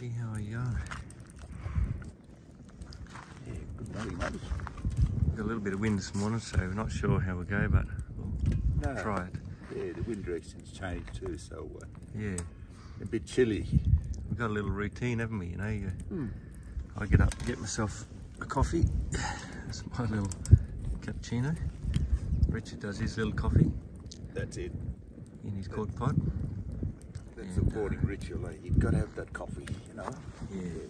Matey, how are you going? Yeah, good morning, mate. We've got a little bit of wind this morning, so we're not sure how we'll go, but we'll try it. Yeah, the wind direction's changed too, so Yeah. a bit chilly. We've got a little routine, haven't we? You know, I get up, get myself a coffee. That's my little cappuccino. Richard does his little coffee. That's it. In his quart pot. That's a morning ritual. You've got to have that coffee, you know. Yeah.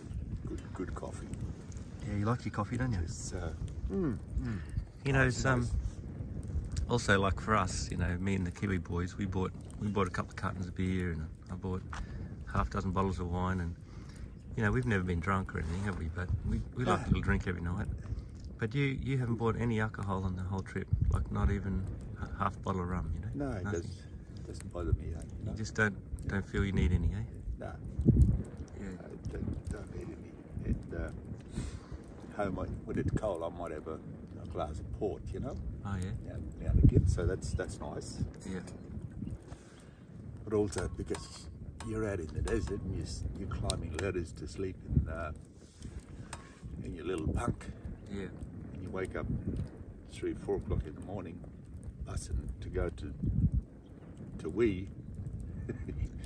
Good coffee. Yeah, you like your coffee, don't you? It's, you know, it's nice. also like for us, you know, me and the Kiwi boys, we bought a couple of cartons of beer, and I bought half a dozen bottles of wine, and you know, we've never been drunk or anything, have we? But we like a little drink every night. But you haven't bought any alcohol on the whole trip, like not even half a bottle of rum, you know? No, it doesn't bother me. No. You just don't feel you need any, eh? No. Yeah. I don't need any. And home, when it's cold, I might have a glass of port, you know? Oh yeah? Now and again, so that's nice. Yeah. But also because you're out in the desert and you're climbing ladders to sleep in your little bunk. Yeah. And you wake up 3 or 4 o'clock in the morning, bussing to go to wee.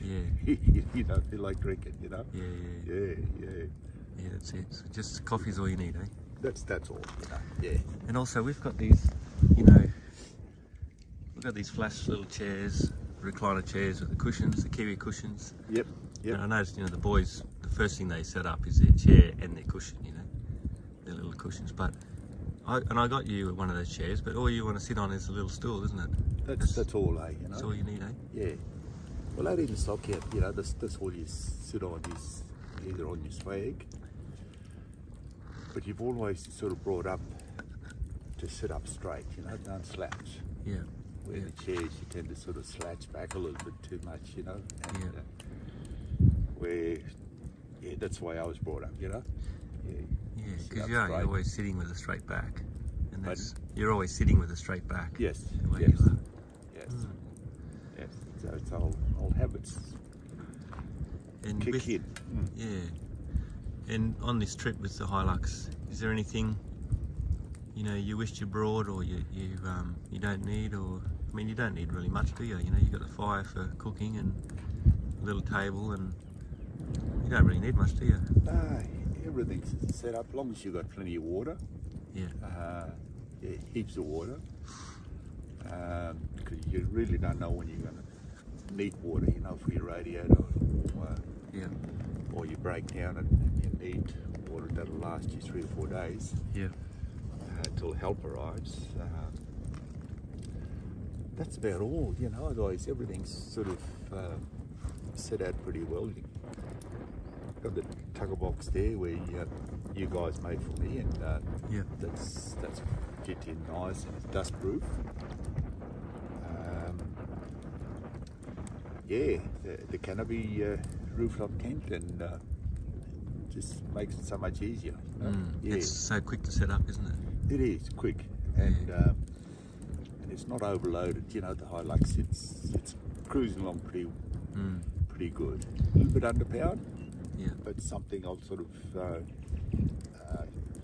Yeah. You don't feel like drinking, you know? Yeah, that's it. So just coffee's all you need, eh? That's all, you know? Yeah. And also we've got these, you know, we've got these flash little chairs, recliner chairs with the cushions, the Kiwi cushions. Yep. And I noticed, you know, the boys, the first thing they set up is their chair and their cushion, you know, their little cushions. But I got you one of those chairs, but all you want to sit on is a little stool, isn't it? That's all, eh? You know? That's all you need, eh? Yeah. Well, out in the stockyard, you know, that's all you sit on is either on your swag, but you've always sort of brought up to sit up straight, you know, don't slouch. Yeah. Where the chairs, you tend to sort of slouch back a little bit too much, you know. And, that's the way I was brought up, you know. Yeah, because you're always sitting with a straight back, and you're always sitting with a straight back. Yes. The way you are. Yes. Yes. So it's old habits. And kick in. Yeah. And on this trip with the Hilux, is there anything, you know, you wished you brought, or you don't need, or I mean, you don't need really much, do you? You know, you've got the fire for cooking and a little table, and you don't really need much, do you? No, everything's set up, as long as you've got plenty of water. Yeah. Heaps of water. Because you really don't know when you're going to need water, you know, for your radiator, or you break down and you need water that'll last you 3 or 4 days. Yeah. Till help arrives. That's about all, you know. Otherwise, everything's sort of set out pretty well. You've got the tugger box there where you guys made for me, and that's fit in nice and it's dust proof. The canopy rooftop tent, and just makes it so much easier. You know? It's so quick to set up, isn't it? It is quick, and it's not overloaded. You know, the Hilux, it's cruising along pretty good. A little bit underpowered, but something I'll sort of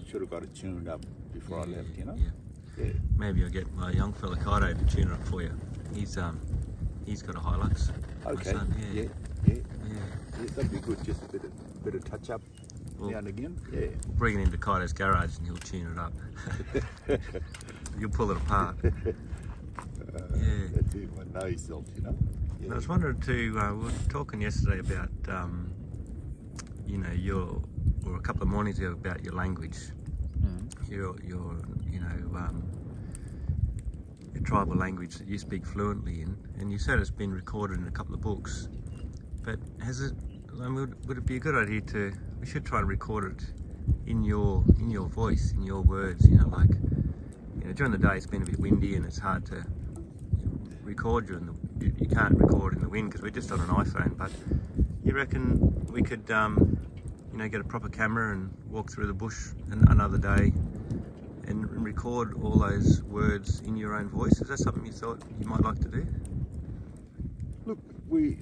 should have got it tuned up before I left. You know. Yeah. Maybe I'll get my young fella Kaito to tune it up for you. He's got a Hilux. Okay. Son, Yeah, that'd be good. Just a bit of touch up now and again. Yeah. We'll bring it into Kaito's garage and he'll tune it up. You'll pull it apart. That's it. I know yourself, you know. Yeah. I was wondering too. We were talking yesterday about, you know, or a couple of mornings ago, about your language. Your you know, your tribal language that you speak fluently in, and you said it's been recorded in a couple of books. But would it be a good idea we should try and record it in your voice, in your words, you know, like, you know, during the day it's been a bit windy and it's hard to record you can't record in the wind because we're just on an iPhone, but you reckon we could, you know, get a proper camera and walk through the bush another day and record all those words in your own voice? Is that something you thought you might like to do? Look, we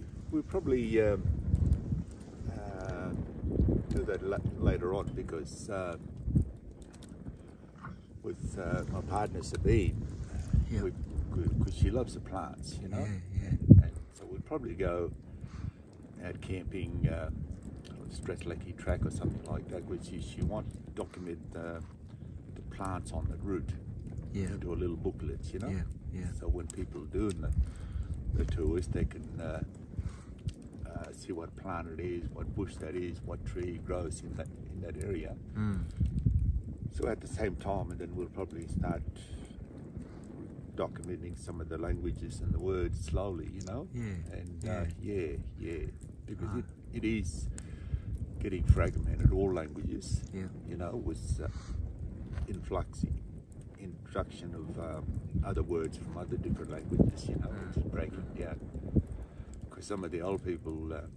probably do that later on because with my partner Sabine, because she loves the plants, you know. And so we'd probably go out camping, Stratlackey track or something like that, where she wants to document the plants on the route into a little booklet, you know. So when people are doing the tours, they can see what plant it is, what bush that is, what tree grows in that area. So at the same time, and then we'll probably start documenting some of the languages and the words slowly, you know. Because it is getting fragmented, all languages, you know, with introduction of other words from other different languages, you know, it's breaking down. Because some of the old people that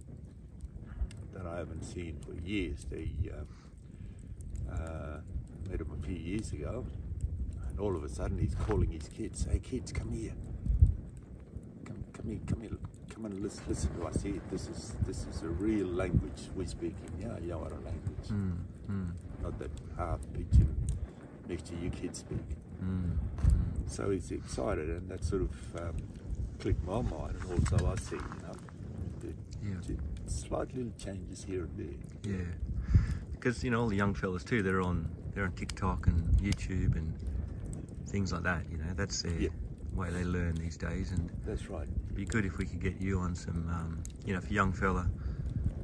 I haven't seen for years, they met him a few years ago, and all of a sudden he's calling his kids, "Hey kids, come here, come and listen to us here. This is a real language we're speaking. Yawara language, not that half pidgin mixture you kids speak." So he's excited, and that sort of clicked my mind, and also I see, you know, slight little changes here and there. Because you know all the young fellas too, they're on TikTok and YouTube and things like that. You know, that's their way they learn these days. And that's right. It'd be good if we could get you on some, you know, if a young fella,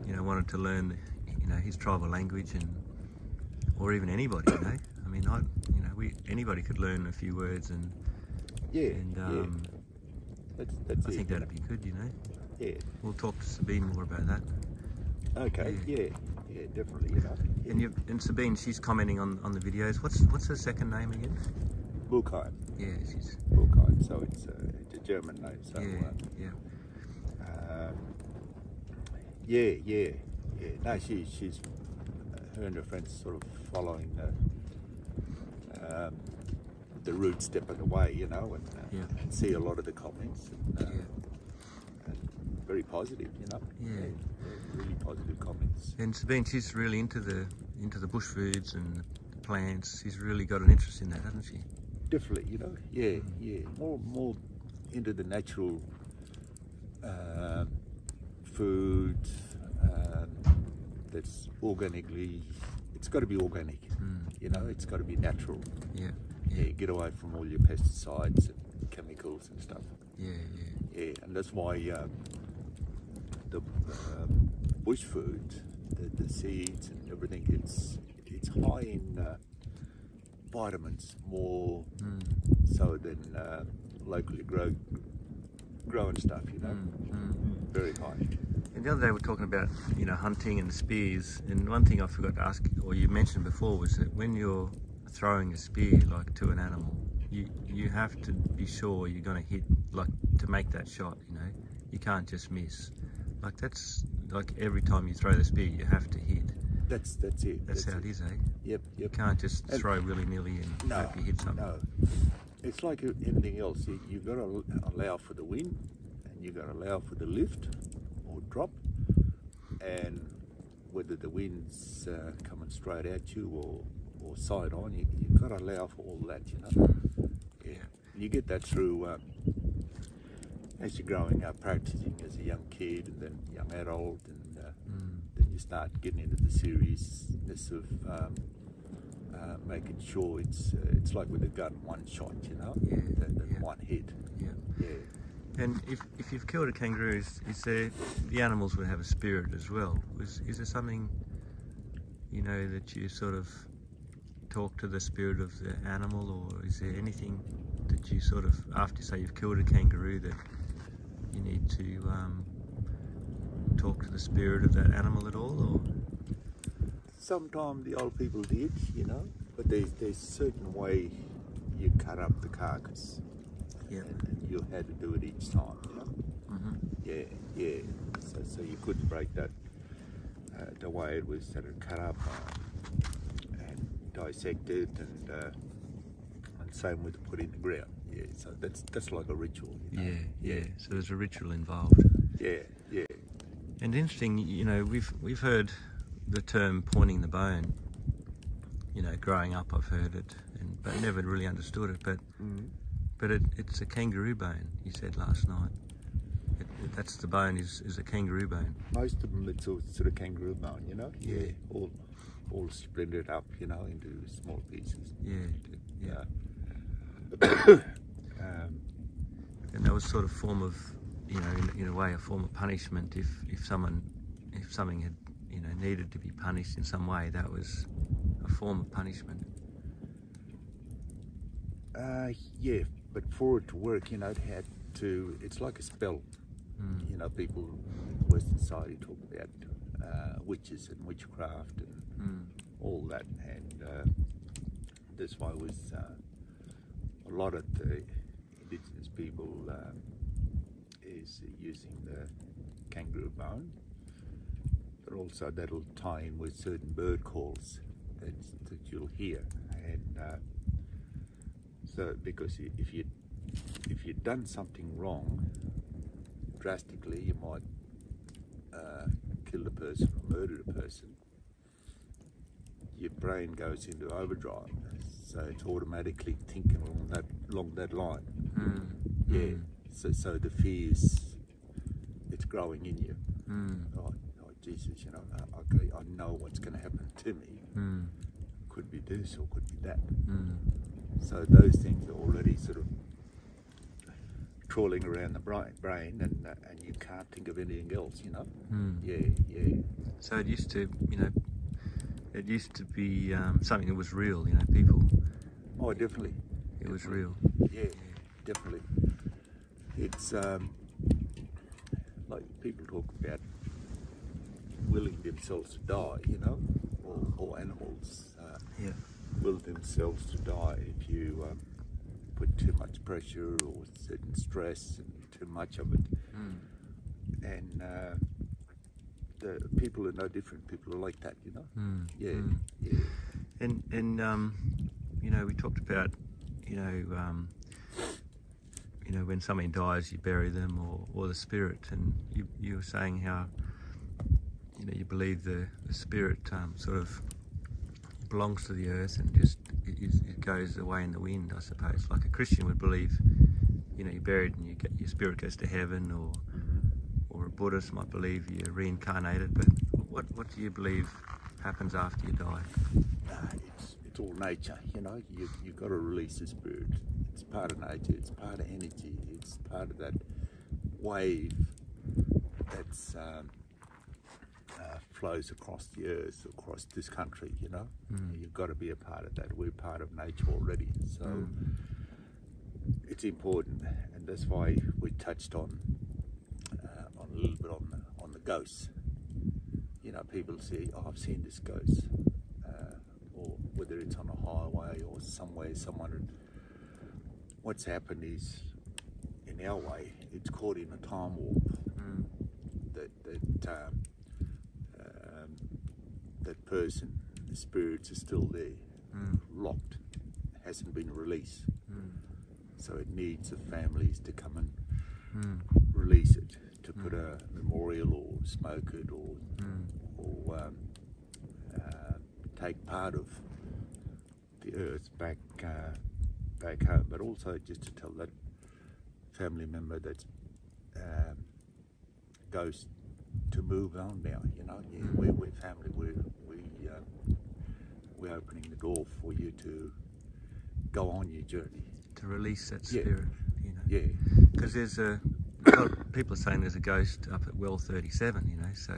you know, wanted to learn, you know, his tribal language, and or even anybody, you know. I mean, anybody could learn a few words, and that's I think that'd be good, you know. Yeah. We'll talk to Sabine more about that. Okay. Yeah, definitely. You know. And Sabine, she's commenting on the videos. What's her second name again? Buchheim. Yeah, she's Buchheim. So it's a German name. So No, she's her and her friends sort of following the route step of the way, you know, and see a lot of the comments. And very positive, you know. Really positive comments. And Sabine, she's really into the bush foods and the plants. She's really got an interest in that, hasn't she? Definitely, you know. More into the natural food that's organically. It's got to be organic, you know. It's got to be natural. Get away from all your pesticides and chemicals and stuff. And that's why the bush food, the seeds and everything, it's high in vitamins, more so than locally grown stuff, you know. Very high. And the other day we were talking about, you know, hunting and spears, and one thing I forgot to ask, or you mentioned before, was that when you're throwing a spear like to an animal, you have to be sure you're going to hit, like, to make that shot, you know. You can't just miss. Like, that's like every time you throw the spear you have to hit. That's it. That's how it is, eh? Yep. You can't just throw willy-nilly and hope you hit something. No, it's like anything else. You've got to allow for the wind, and you've got to allow for the lift or drop, and whether the wind's coming straight at you or side on, you've got to allow for all that, you know. You get that through as you're growing up, practicing as a young kid and then young adult, and then you start getting into the seriousness of making sure it's like with a gun, one shot, you know, than one hit. And if you've killed a kangaroo, is there, the animals would have a spirit as well? Is there something, you know, that you sort of talk to the spirit of the animal, or is there anything that you sort of, after say you've killed a kangaroo, that you need to talk to the spirit of that animal at all? Or sometimes the old people did, you know, but there's a certain way you cut up the carcass. And you had to do it each time, you know. So you couldn't break that the way it was sort of cut up and dissected, and same with put in the ground. So that's like a ritual, you know? So there's a ritual involved. Yeah. And interesting, you know, we've heard the term pointing the bone, you know, growing up I've heard it, but never really understood it. But it's a kangaroo bone, you said last night. That's the bone is a kangaroo bone. Most of them, it's sort of kangaroo bone, you know. Yeah. All splintered up, you know, into small pieces. Yeah. And that was sort of form of, you know, in a way, a form of punishment. If something had, you know, needed to be punished in some way, that was a form of punishment. Yeah, but for it to work, you know, it had to. It's like a spell. You know, people in Western society talk about witches and witchcraft and all that, and this why was a lot of the indigenous people is using the kangaroo bone, but also that'll tie in with certain bird calls that you'll hear, and so because if you've done something wrong drastically, you might kill the person or murder the person, your brain goes into overdrive, so it's automatically thinking along that line. Yeah, so the fears, it's growing in you. Oh Jesus, you know, okay, I know what's going to happen to me. Could be this or could be that. So those things are already sort of trawling around the brain, and you can't think of anything else, you know. Yeah. So it used to, you know, be something that was real, you know, people. Oh, definitely. It was real. Yeah, definitely. It's like people talk about willing themselves to die, you know, or animals will themselves to die if you put too much pressure or certain stress and too much of it. And the people are no different. People are like that, you know. Yeah. And you know, we talked about, you know, when somebody dies, you bury them, or the spirit, and you were saying how, you know, you believe the spirit sort of belongs to the earth and just it goes away in the wind, I suppose. Like a Christian would believe, you know, you're buried and your spirit goes to heaven, or a Buddhist might believe you're reincarnated. But what do you believe happens after you die? It's all nature, you know. You've got to release the spirit. It's part of nature. It's part of energy. It's part of that wave that's flows across the earth, across this country, you know. You've got to be a part of that. We're part of nature already, so it's important, and that's why we touched on a little bit on the ghosts. You know, people say, "Oh, I've seen this ghost," or whether it's on a highway or somewhere, someone. What's happened is, in our way, it's caught in a time warp. That person, the spirits are still there, locked, hasn't been released. So it needs the families to come and release it, to put a memorial or smoke it or take part of the earth back home, but also just to tell that family member that's goes to move on now, you know. Yeah, we're family. We're opening the door for you to go on your journey. To release that spirit, you know. Yeah. Because there's people are saying there's a ghost up at well 37, you know. So,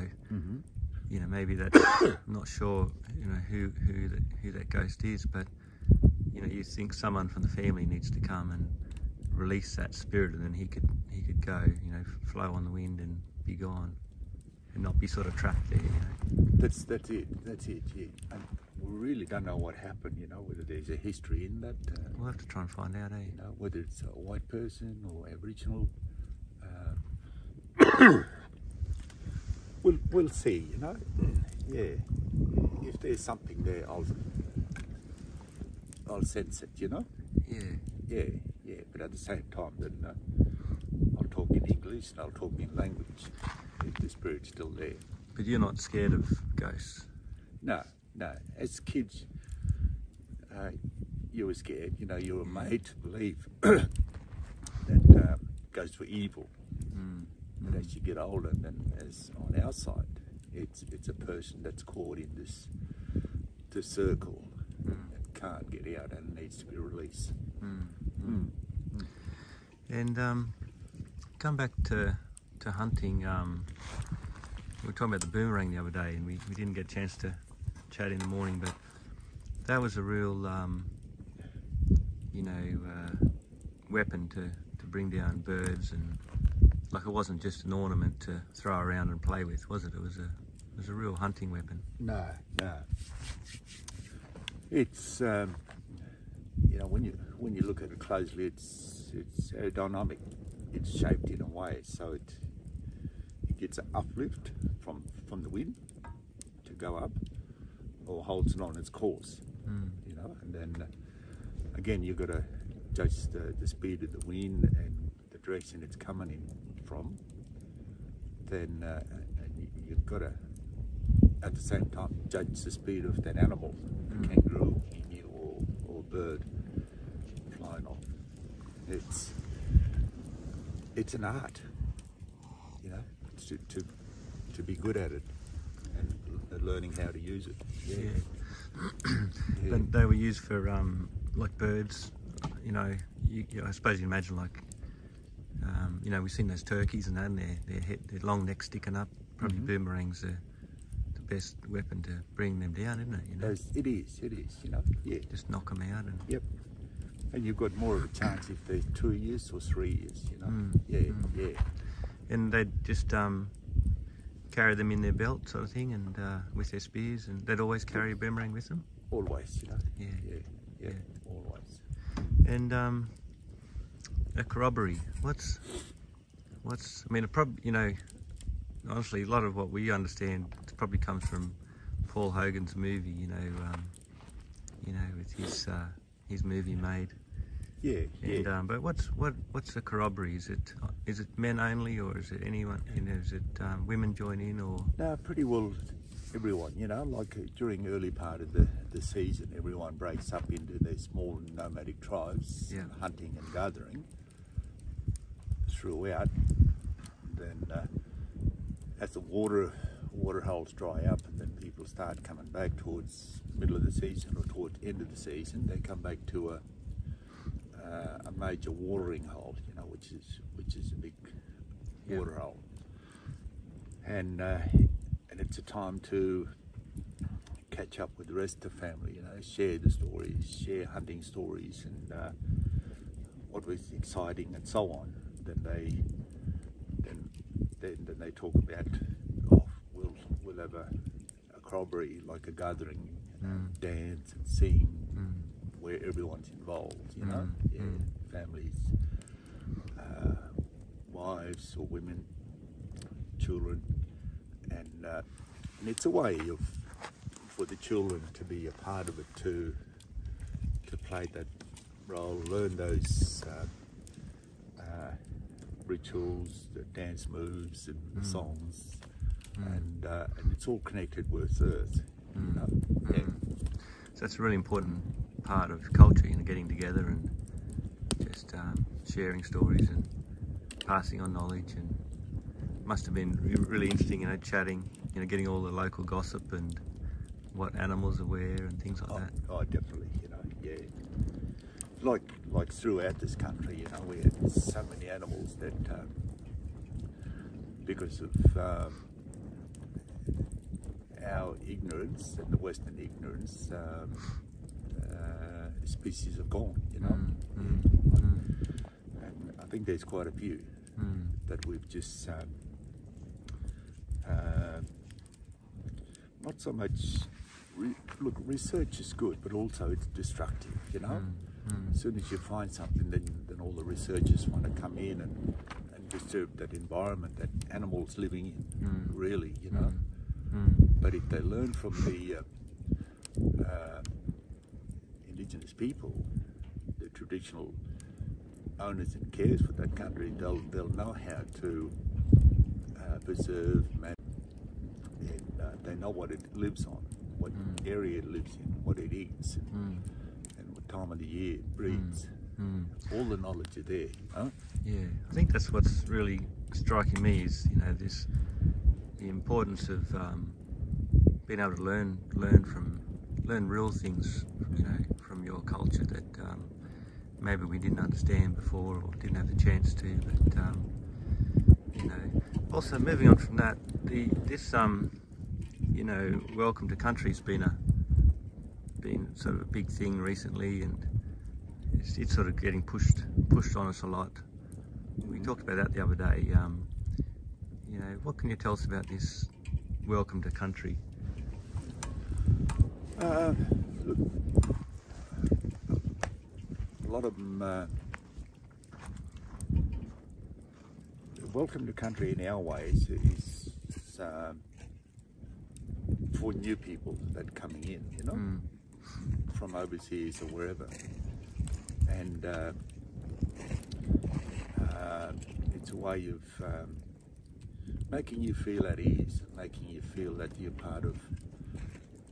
you know, maybe that's I'm not sure, you know, who that ghost is, but you know, you think someone from the family needs to come and release that spirit, and then he could go, you know, flow on the wind and be gone, and not be sort of trapped there, you know. That's it, yeah. And we really don't know what happened, you know, whether there's a history in that. We'll have to try and find out, you know, whether it's a white person or Aboriginal. We'll see, you know. Yeah. If there's something there, I'll sense it, you know. Yeah. But at the same time, then I'll talk in English and I'll talk in language if the spirit's still there. But you're not scared of ghosts? No. As kids, you were scared. You know, you were made to believe that goes for evil. But as you get older, then as on our side, it's a person that's caught in this circle and can't get out and needs to be released. And come back to hunting. We were talking about the boomerang the other day, and we didn't get a chance to chat in the morning, but that was a real weapon to bring down birds, and like it wasn't just an ornament to throw around and play with, was it? It was a real hunting weapon. No. It's you know, when you look at it closely, it's aerodynamic. It's shaped in a way so it gets an uplift from the wind to go up, or holds it on its course. You know, and then again you've got to judge the speed of the wind and the direction it's coming in from. Then and you've got to at the same time judge the speed of that animal, the kangaroo, emu, or bird flying off. It's an art, you know, to be good at it and learning how to use it. But they were used for like birds, you know. I suppose you imagine like you know, we've seen those turkeys and that, and their long necks sticking up. Probably boomerangs are the best weapon to bring them down, isn't it? You know, it is. You know, just knock them out. And and you've got more of a chance if they're 2 years or 3 years. You know, And they'd just carry them in their belt, sort of thing, and with their spears, and they'd always carry a boomerang with them. Always, you know. Yeah. Always. And a corroboree. What's? I mean, you know, honestly, a lot of what we understand probably comes from Paul Hogan's movie. You know, with his movie made. And, but what's a corroboree? Is it men only, or is it anyone? You know, is it women join in, or? No, pretty well everyone. You know, like during early part of the season, everyone breaks up into their small nomadic tribes, hunting and gathering throughout. Then as the water holes dry up, and then people start coming back towards middle of the season or towards end of the season, they come back to a major watering hole, you know, which is a big water hole, and it's a time to catch up with the rest of the family, you know, share the stories, share hunting stories, and what was exciting and so on. Then they talk about, we'll have a corroboree, like a gathering, dance and sing, where everyone's involved, you know, families, wives or women, children, and it's a way for the children to be a part of it, to play that role, learn those rituals, the dance moves and songs, and it's all connected with Earth. You know? So that's a really important part of culture, you know, getting together and just sharing stories and passing on knowledge. And must have been really interesting, you know, chatting, you know, getting all the local gossip and what animals are where and things like that. Oh, definitely, you know, like throughout this country, you know, we had so many animals that because of our ignorance and the Western ignorance, species have gone, you know. And I think there's quite a few that we've just not so much. Look, research is good, but also it's destructive, you know. As soon as you find something, then all the researchers want to come in and disturb that environment that animals living in, really, you know. But if they learn from the indigenous people, the traditional owners and carers for that country, they'll know how to preserve, and they know what it lives on. what area it lives in, what it eats, and what time of the year it breeds. All the knowledge are there, huh? Yeah, I think that's what's really striking me is, you know, the importance of being able to learn real things, you know, from your culture that maybe we didn't understand before or didn't have the chance to. But you know, also moving on from that, this you know, welcome to country's been sort of a big thing recently, and it's sort of getting pushed on us a lot. We talked about that the other day. You know, what can you tell us about this welcome to country? Look, a lot of them, welcome to country in our ways is for new people that are coming in, you know, from overseas or wherever. And it's a way of making you feel at ease, making you feel that you're part of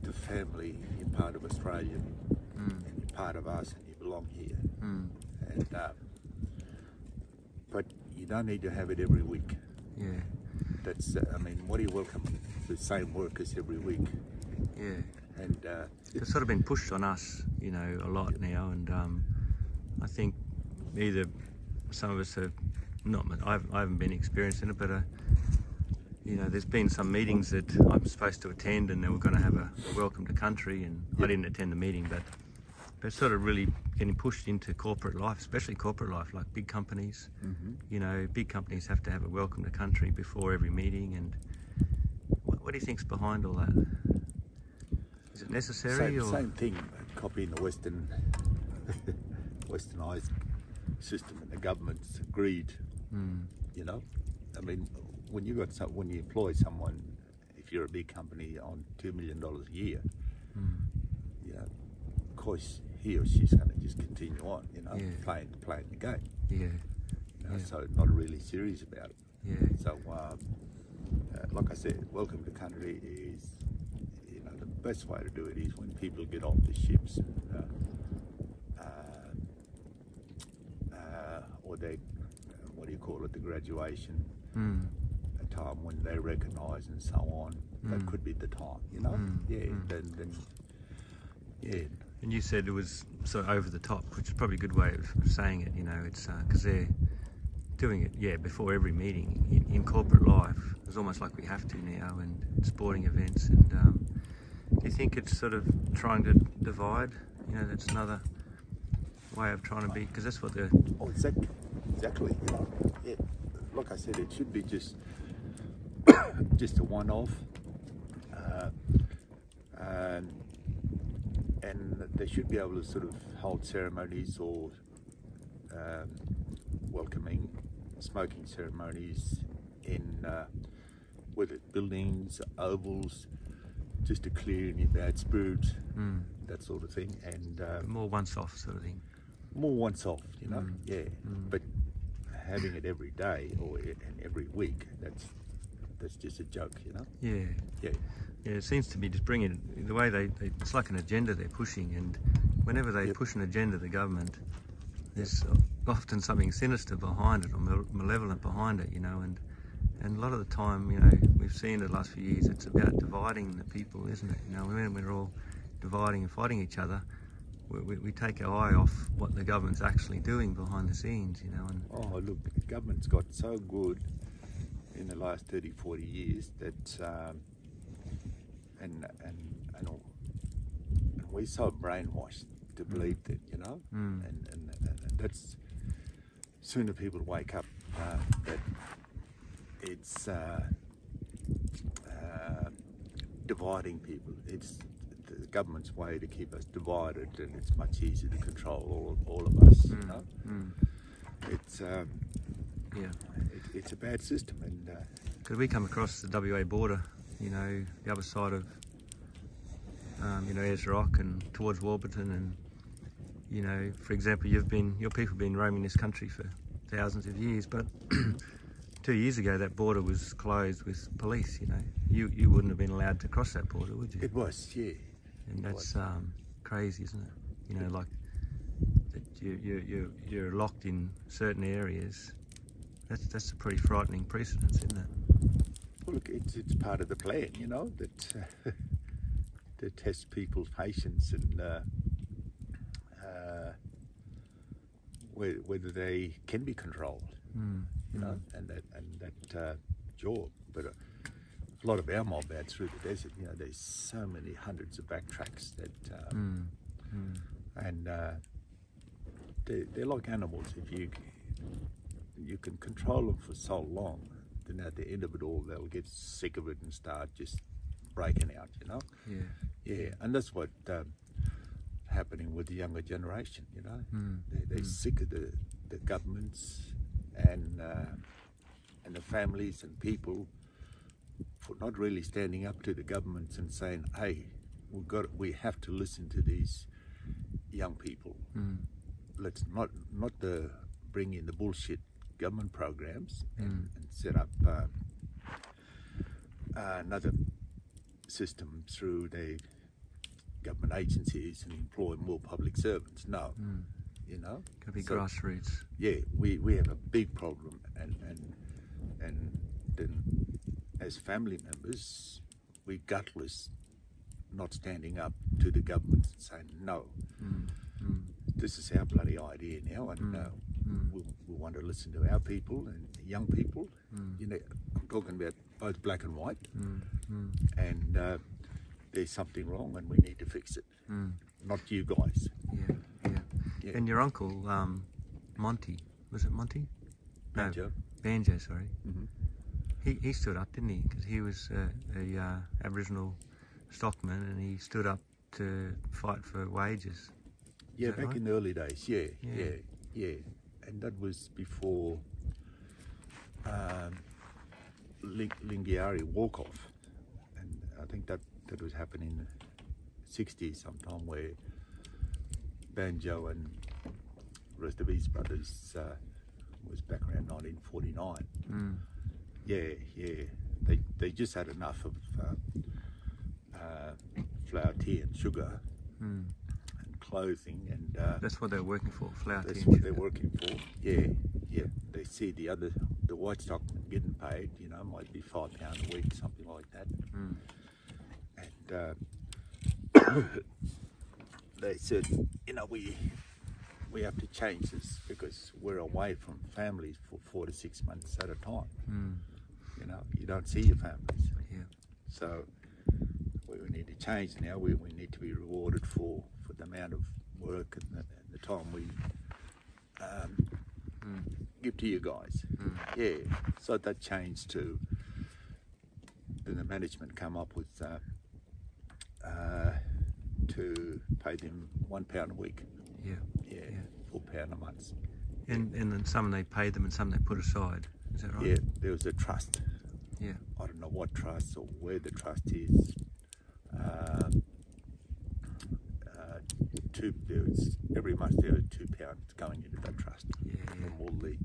the family, you're part of Australia, and you're part of us, and you belong here. And but you don't need to have it every week. Yeah. That's I mean, what do you welcome? The same workers every week. Yeah. And it's sort of been pushed on us, you know, a lot now, and I think either some of us have not. I haven't been experiencing it, but you know, there's been some meetings that I'm supposed to attend, and then we're going to have a welcome to country, and I didn't attend the meeting, but it's sort of really getting pushed into corporate life, especially corporate life, like big companies. You know, big companies have to have a welcome to country before every meeting, and what do you think's behind all that? Is it necessary? Same thing, copying the westernized system, and the government's agreed. You know, I mean, when you employ someone, if you're a big company, on $2 million a year, you know, of course he or she's going to just continue on, you know, playing the game. You know, so not really serious about it. So, like I said, welcome to country is, you know, the best way to do it is when people get off the ships, or they, what do you call it, the graduation. A time when they recognise and so on. That could be the time, you know. Then And you said it was sort of over the top, which is probably a good way of saying it. You know, it's because they're doing it, before every meeting in corporate life. It's almost like we have to now, and sporting events. And do you think it's sort of trying to divide? You know, that's another way of trying to be, because that's what they're. Oh, exactly. You know, like I said, it should be just a one-off, and they should be able to sort of hold ceremonies or welcoming, smoking ceremonies in whether buildings, ovals, just to clear any bad spirits, that sort of thing, and more once-off sort of thing. More once-off, you know, but having it every day and every week, that's just a joke, you know. Yeah, it seems to be just bringing the way it's like an agenda they're pushing, and whenever they push an agenda, the government, there's often something sinister behind it or malevolent behind it, you know, and a lot of the time, you know, we've seen in the last few years, it's about dividing the people, isn't it? You know, when we're all dividing and fighting each other, we take our eye off what the government's actually doing behind the scenes, you know. And oh, look, the government's got so good in the last 30, 40 years that, and we're so brainwashed to believe that, you know, and that's, sooner people wake up that it's dividing people. It's the government's way to keep us divided, and it's much easier to control all of us, you know. It's it's a bad system, and because we come across the WA border, you know, the other side of you know, Ayers Rock and towards Warburton, and you know, for example, your people have been roaming this country for thousands of years, but 2 years ago, that border was closed with police. You know, you wouldn't have been allowed to cross that border, would you? It was, yeah. And that's crazy, isn't it? You know, like that you're locked in certain areas. That's a pretty frightening precedence, isn't it? Well, look, it's part of the plan, you know, that to test people's patience and whether they can be controlled, you know, and that jaw. But a lot of our mob out through the desert, you know, there's so many hundreds of backtracks that, and they're like animals. If you can control them for so long, then at the end of it all, they'll get sick of it and start just breaking out, you know? Yeah, and that's what happening with the younger generation, you know? They're sick of the governments and the families and people for not really standing up to the governments and saying, hey, we have to listen to these young people. Let's not bring in the bullshit government programs and set up another system through the government agencies and employ more public servants. No, you know, could be grassroots. Yeah, we have a big problem, and then as family members, we gutless not standing up to the government and saying no. This is our bloody idea now, and we want to listen to our people and young people. You know, I'm talking about both black and white, and there's something wrong, and we need to fix it. Not you guys. Yeah. And your uncle, Monty, was it Monty? Banjo. Banjo, sorry. He stood up, didn't he? Because he was a Aboriginal stockman, and he stood up to fight for wages. Yeah, back in the early days, yeah. And that was before Lingiari walk-off. And I think that was happening in the 60s sometime, where Banjo and the rest of his brothers was back around 1949. Yeah. They just had enough of flour, tea and sugar. Clothing, and that's what they're working for. Flour, that's tea, what and they're working for. Yeah. They see the white stockmen getting paid. You know, might be £5 a week, something like that. And they said, you know, we have to change this because we're away from families for 4 to 6 months at a time. You know, you don't see your families. So we need to change now. We need to be rewarded for the amount of work and the time we give to you guys. Yeah, so that changed to, then the management come up with to pay them £1 a week. Yeah, £4 a month. And then some they paid them and some they put aside. Is that right? Yeah, there was a trust. Yeah. I don't know what trust or where the trust is. Every month there are £2 going into that trust from all the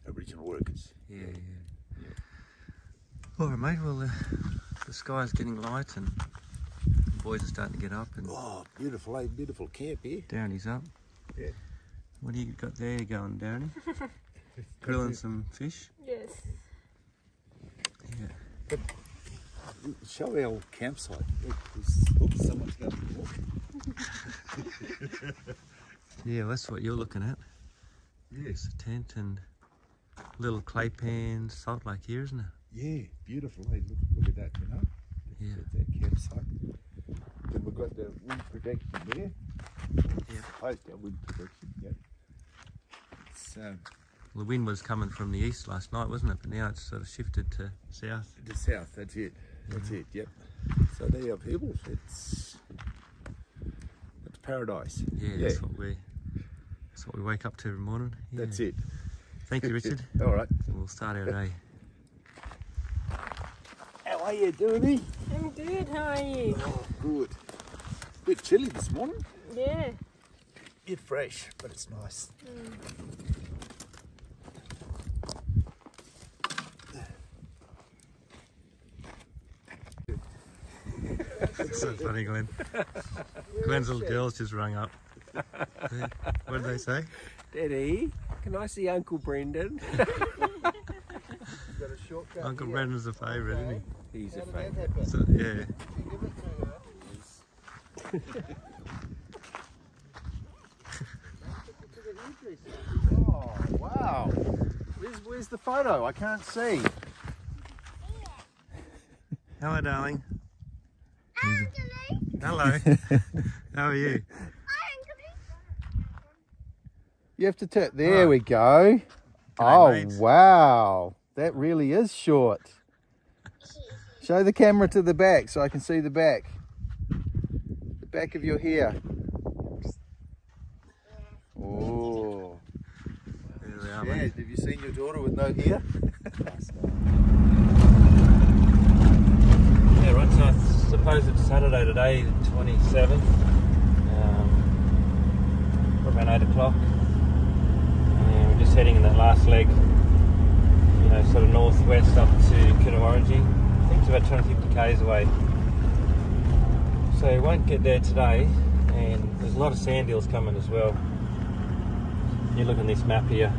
Aboriginal workers. Yeah. All right, mate. Well, the sky's getting light and the boys are starting to get up. And beautiful camp here. Downey's up. Yeah. What do you got there going, Downey? Grilling some fish? Yes. Yeah. But show our campsite. Someone's going to walk. Yeah, that's what you're looking at. It's a tent and little clay pans, salt lake here, isn't it? Yeah, beautiful. Hey, look at that, you know. That's our campsite. Then we've got the wind protection there. Supposed to have wind protection, It's, well, the wind was coming from the east last night, wasn't it? But now it's sort of shifted to south. The south, that's it. That's it, yep. So there you have people. It's paradise. Yeah, that's what we wake up to every morning. Yeah. That's it. Thank you, Richard. All right. We'll start our day. How are you, Dooney? I'm good, how are you? Oh, good. Bit chilly this morning. Yeah. Bit fresh, but it's nice. It's so funny, Glenn. Glenn's little girls just rung up. What did they say? Daddy, can I see Uncle Brendan? Uncle Brendan's a favourite, isn't he? He's a favourite. So, yeah. Oh, wow. Where's the photo? I can't see. Hello, darling. Hello. How are you? You have to turn. There we go. G'day, mate. Wow. That really is short. Show the camera to the back so I can see the back. The back of your hair. Oh. There we are, Dad, mate. have you seen your daughter with no hair? Yeah, right, so I suppose it's Saturday today, the 27th. Around 8 o'clock. And we're just heading in that last leg, you know, sort of northwest up to Kinnawarrigi. I think it's about 250 k's away. So we won't get there today, and there's a lot of sand eels coming as well. You look at this map here,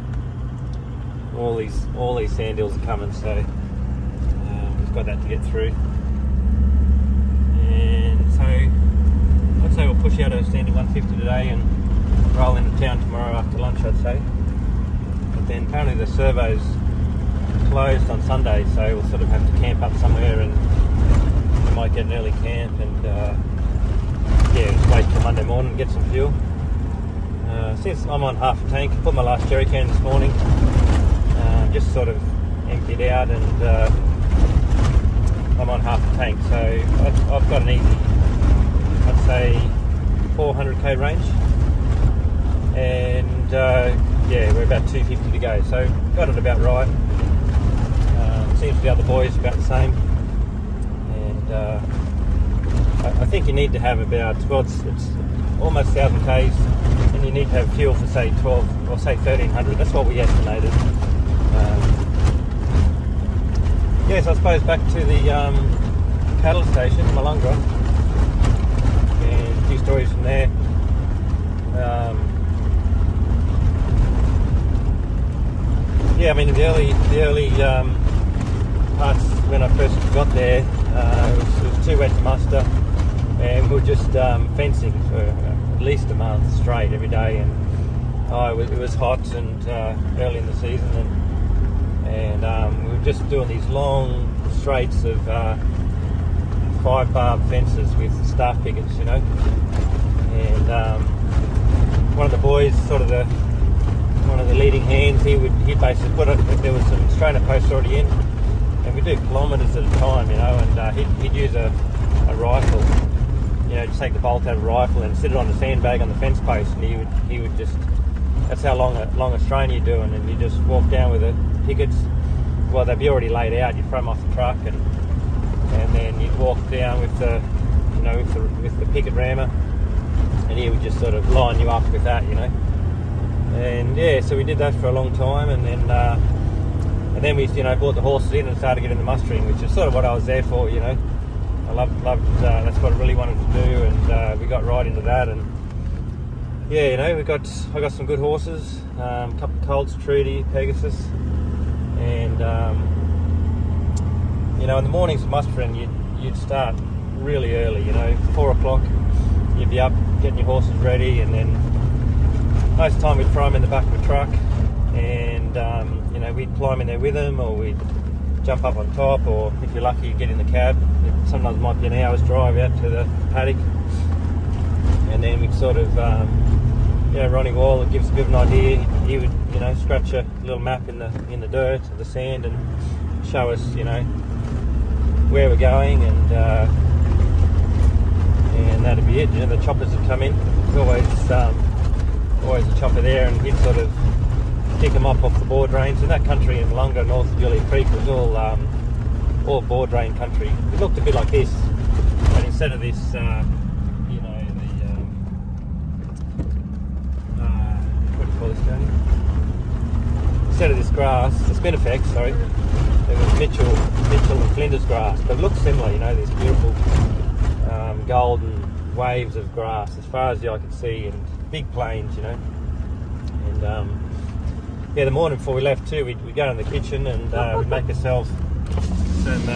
all these sand eels are coming, so we've got that to get through. And so I'd say we'll push out a standard 150 today and roll into town tomorrow after lunch, I'd say. But then apparently the servo's closed on Sunday, so we'll sort of have to camp up somewhere, and we might get an early camp and yeah, just wait till Monday morning and get some fuel. Since I'm on half a tank, I put my last jerry can this morning, just sort of emptied out, and I'm on half a tank, so I've got an easy, I'd say 400k range, and yeah, we're about 250 to go, so got it about right. Seems the other boys about the same, and I think you need to have about, well, it's almost 1,000 k's, and you need to have fuel for say 12 or say 1,300. That's what we estimated. Yes, I suppose back to the cattle station, Malunga, and a few stories from there. Yeah, I mean, the early parts when I first got there, it was too wet to muster, and we were just fencing for at least a month straight every day, and it was hot and early in the season, and we were just doing these long straights of 5-barb fences with staff pickets, you know, and one of the boys, one of the leading hands, he'd basically put it, if there was some strainer posts already in, and we do kilometres at a time, you know, and he'd use a rifle, you know, just take the bolt out of a rifle and sit it on a sandbag on the fence post, and he would just, that's how long a strainer you're doing, and you just walk down with the pickets. Well, they'd be already laid out, you throw them off the truck, and then you'd walk down with the, you know, with the picket rammer, and he would just sort of line you up with that, you know. And yeah, so we did that for a long time, and then we, you know, brought the horses in and started getting the mustering, which is sort of what I was there for, you know. I loved that's what I really wanted to do, and we got right into that, and yeah, you know, I got some good horses, a couple of colts, Trudy, Pegasus, and you know, in the mornings of mustering, you'd start really early, you know, 4 o'clock, you'd be up getting your horses ready, and then most of the time we'd throw them in the back of a truck, and you know, we'd climb in there with them, or we'd jump up on top, or if you're lucky you get in the cab. It sometimes might be an hour's drive out to the paddock, and then we'd sort of you know, Ronnie Wall, it gives a bit of an idea. He would, you know, scratch a little map in the dirt or the sand and show us, you know, where we're going, and that'd be it. You know, the choppers would come in. There's always a chopper there, and he'd sort of pick them up off the board drains. And that country in Malunga, north of Julia Creek, was all board drain country. It looked a bit like this, but instead of this, you know, what do you call this, Tony? Instead of this grass, the spinifex, sorry, there was Mitchell and Flinders grass, but it looks similar, you know, this beautiful golden waves of grass as far as the eye could see, and big plains, you know. And yeah, the morning before we left too, we'd go in the kitchen and we'd make ourselves some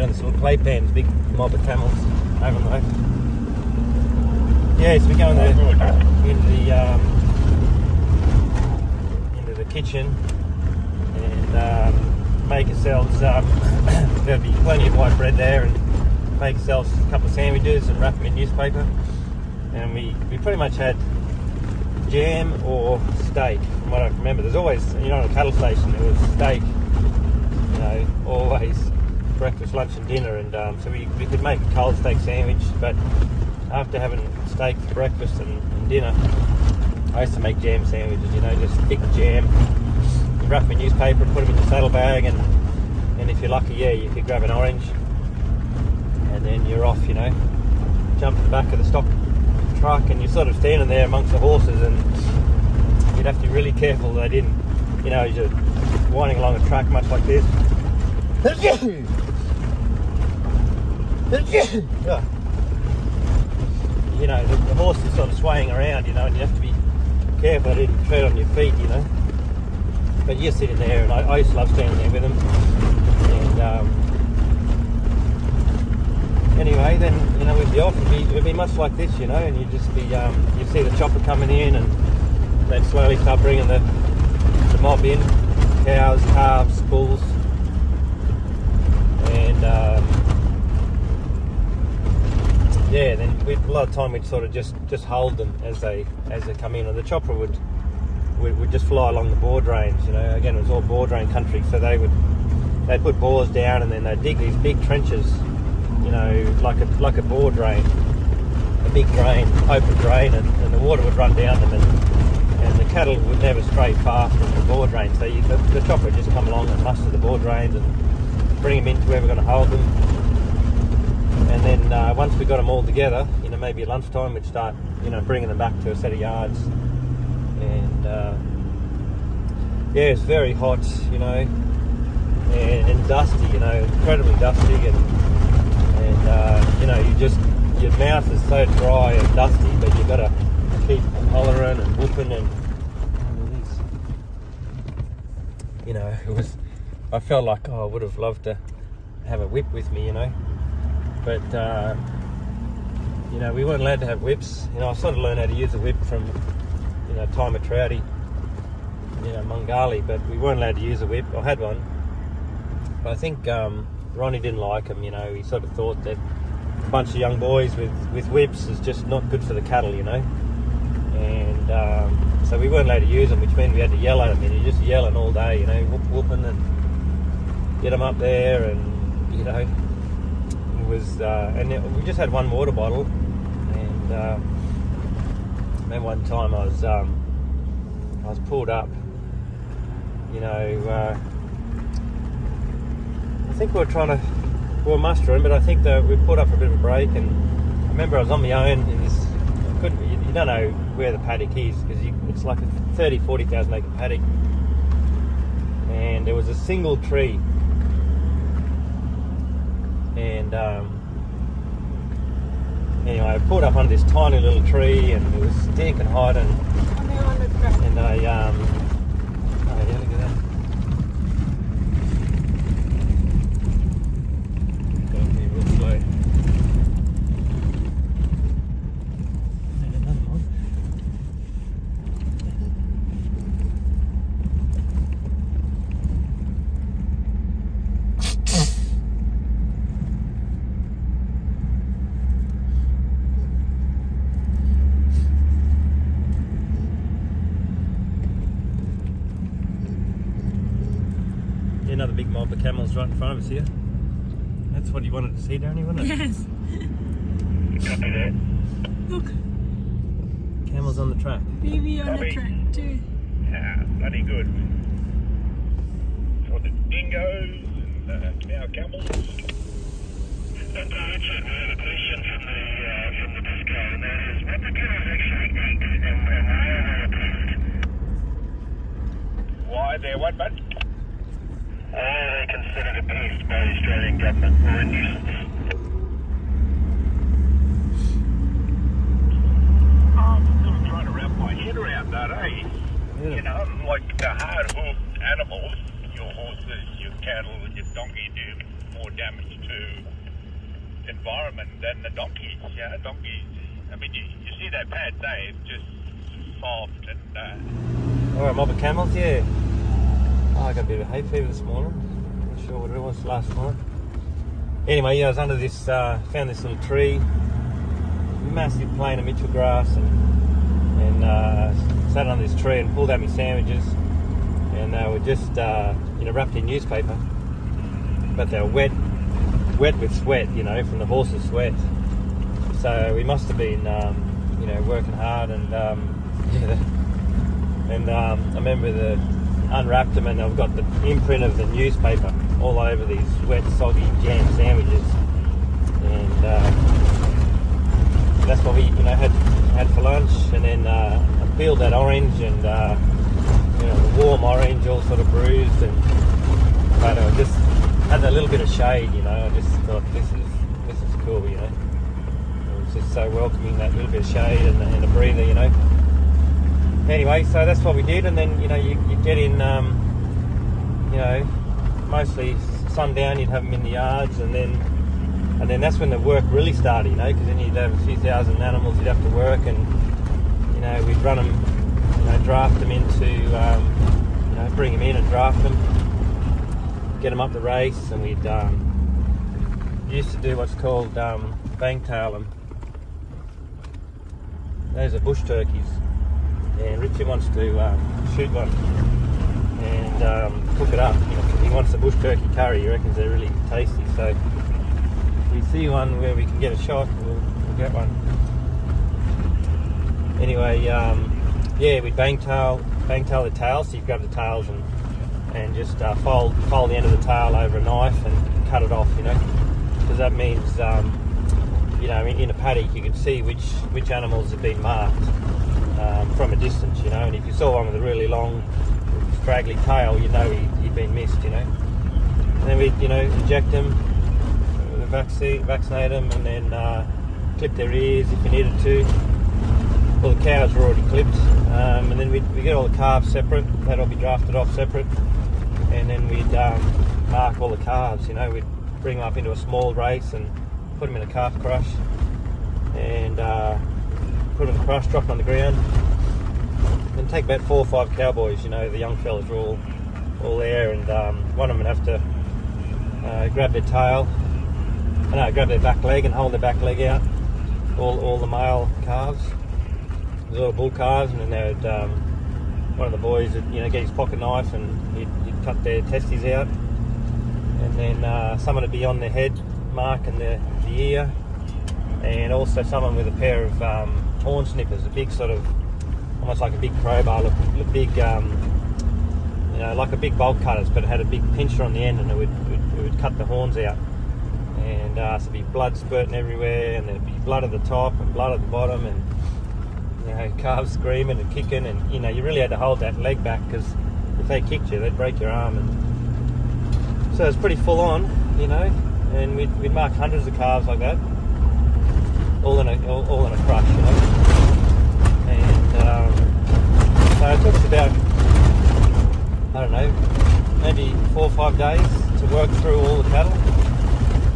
little clay pans, big mob of camels overload. Yeah, so we go into the kitchen and make ourselves. There'd be plenty of white bread there, and make ourselves a couple of sandwiches and wrap them in newspaper. And we pretty much had jam or steak. From what I remember, there's always, you know, on a cattle station there was steak. You know, always. Breakfast, lunch and dinner, and so we could make a cold steak sandwich, but after having steak for breakfast and dinner, I used to make jam sandwiches, you know, just thick jam, wrap them in newspaper, put them in the saddlebag, and if you're lucky, yeah, you could grab an orange, and then you're off, you know, jump in the back of the stock truck, and you're sort of standing there amongst the horses, and you'd have to be really careful that they didn't, you know, you're winding along a track much like this. You know, the horse is sort of swaying around, you know, and you have to be careful they didn't tread on your feet, you know. But you're sitting there, and I used to love standing there with them. And anyway, then, you know, we'd be off, it'd be much like this, you know, and you'd just be, you'd see the chopper coming in, and they'd slowly start bringing the mob in, cows, calves, bulls. And yeah, then a lot of time we'd sort of just hold them as they come in, and the chopper would just fly along the bore drains. You know, again, it was all bore drain country, so they'd put bores down, and then they'd dig these big trenches, you know, like a bore drain, a big drain, open drain, and the water would run down them, and the cattle would never stray far from the bore drain. So the chopper would just come along and muster the bore drains and bring them into where we're going to hold them, and then once we got them all together, you know, maybe at lunchtime we'd start, you know, bringing them back to a set of yards, and yeah, it's very hot, you know, and dusty, you know, incredibly dusty, and you know, your mouth is so dry and dusty, but you've got to keep hollering and whooping, and you know, I felt like, oh, I would have loved to have a whip with me, you know, but you know, we weren't allowed to have whips. You know, I sort of learned how to use a whip from, you know, time of Trouty, you know, Mungali, but we weren't allowed to use a whip. I had one, but I think Ronnie didn't like them, you know. He sort of thought that a bunch of young boys with whips is just not good for the cattle, you know, and so we weren't allowed to use them, which meant we had to yell at them, and you're just yelling all day, you know, whooping and get them up there, and you know, it was and we just had one water bottle, and I remember one time I was pulled up, you know, I think we were mustering, but I think that we pulled up for a bit of a break, and I remember I was on my own in this, you don't know where the paddock is, because it's like a 40,000 acre paddock, and there was a single tree, and anyway, I pulled up under this tiny little tree, and it was stinking hot, and I oh yeah, look at that. Gotta be real slow. Another one. Another big mob of camels right in front of us here. That's what you wanted to see, Darren, wasn't it? Yes. Look. Camels on the track. Baby on the track too. Yeah, bloody good. for the dingoes and now camels. Richard, we have a question from the disco, and that is, what do camels actually eat, and why are they oppressed? Why they're what, bud? Why are they considered a pest by the Australian government, or a nuisance? I'm still trying to wrap my head around that, eh? Yeah. You know, like the hard-hoofed animals, your horses, your cattle, and your donkey do more damage to the environment than the donkeys. Yeah, donkeys. I mean, you see their pads, eh? It's just soft and. Alright, mob of camels, yeah. Oh, I got a bit of hay fever this morning. Not sure what it was last night. Anyway, yeah, I was under this, found this little tree, massive plain of Mitchell grass, and sat under this tree and pulled out my sandwiches, and they were just, wrapped in newspaper, but they were wet with sweat, from the horse's sweat. So we must have been, working hard, and I remember unwrapped them, and I've got the imprint of the newspaper all over these wet, soggy jam sandwiches, and that's what we, had for lunch. And then I peeled that orange, and the warm orange, all sort of bruised, but I just had a little bit of shade, I just thought this is cool, It was just so welcoming, that little bit of shade and a breather, Anyway, so that's what we did, and then you get in, mostly sundown. You'd have them in the yards, and then that's when the work really started, because then you'd have a few thousand animals you'd have to work, and we'd run them, draft them into, bring them in and draft them, get them up the race, and we'd used to do what's called bangtail them. Those are bush turkeys. And Richard wants to shoot one and cook it up. He wants a bush turkey curry. He reckons they're really tasty. So if we see one where we can get a shot, we'll get one. Anyway, we'd bangtail the tails. So you grab the tails and just fold the end of the tail over a knife and cut it off. Because that means in a paddock you can see which animals have been marked. From a distance, and if you saw one with a really long, straggly tail, he'd been missed, And then we'd, inject them, vaccinate them, and then clip their ears if you needed to. Well, the cows were already clipped, and then we'd get all the calves separate. They'd all be drafted off separate, and then we'd mark all the calves. We'd bring them up into a small race and put them in a calf crush, and put them in the crush, drop them on the ground, and take about 4 or 5 cowboys. The young fellas were all there, and one of them would have to grab their tail, grab their back leg and hold their back leg out. All the male calves, the little bull calves, and then they'd one of the boys would get his pocket knife and he'd cut their testes out, and then someone would be on their head marking the ear, and also someone with a pair of horn snippers, a big sort of, almost like a big crowbar, look big, like a big bolt cutters, but it had a big pincher on the end, and it would cut the horns out, and so there'd be blood spurting everywhere, and there'd be blood at the top and blood at the bottom, and calves screaming and kicking, and you really had to hold that leg back, because if they kicked you, they'd break your arm, and so it was pretty full on, and we'd mark hundreds of calves like that. All in a crush, and so it took us about, I don't know, maybe 4 or 5 days to work through all the cattle,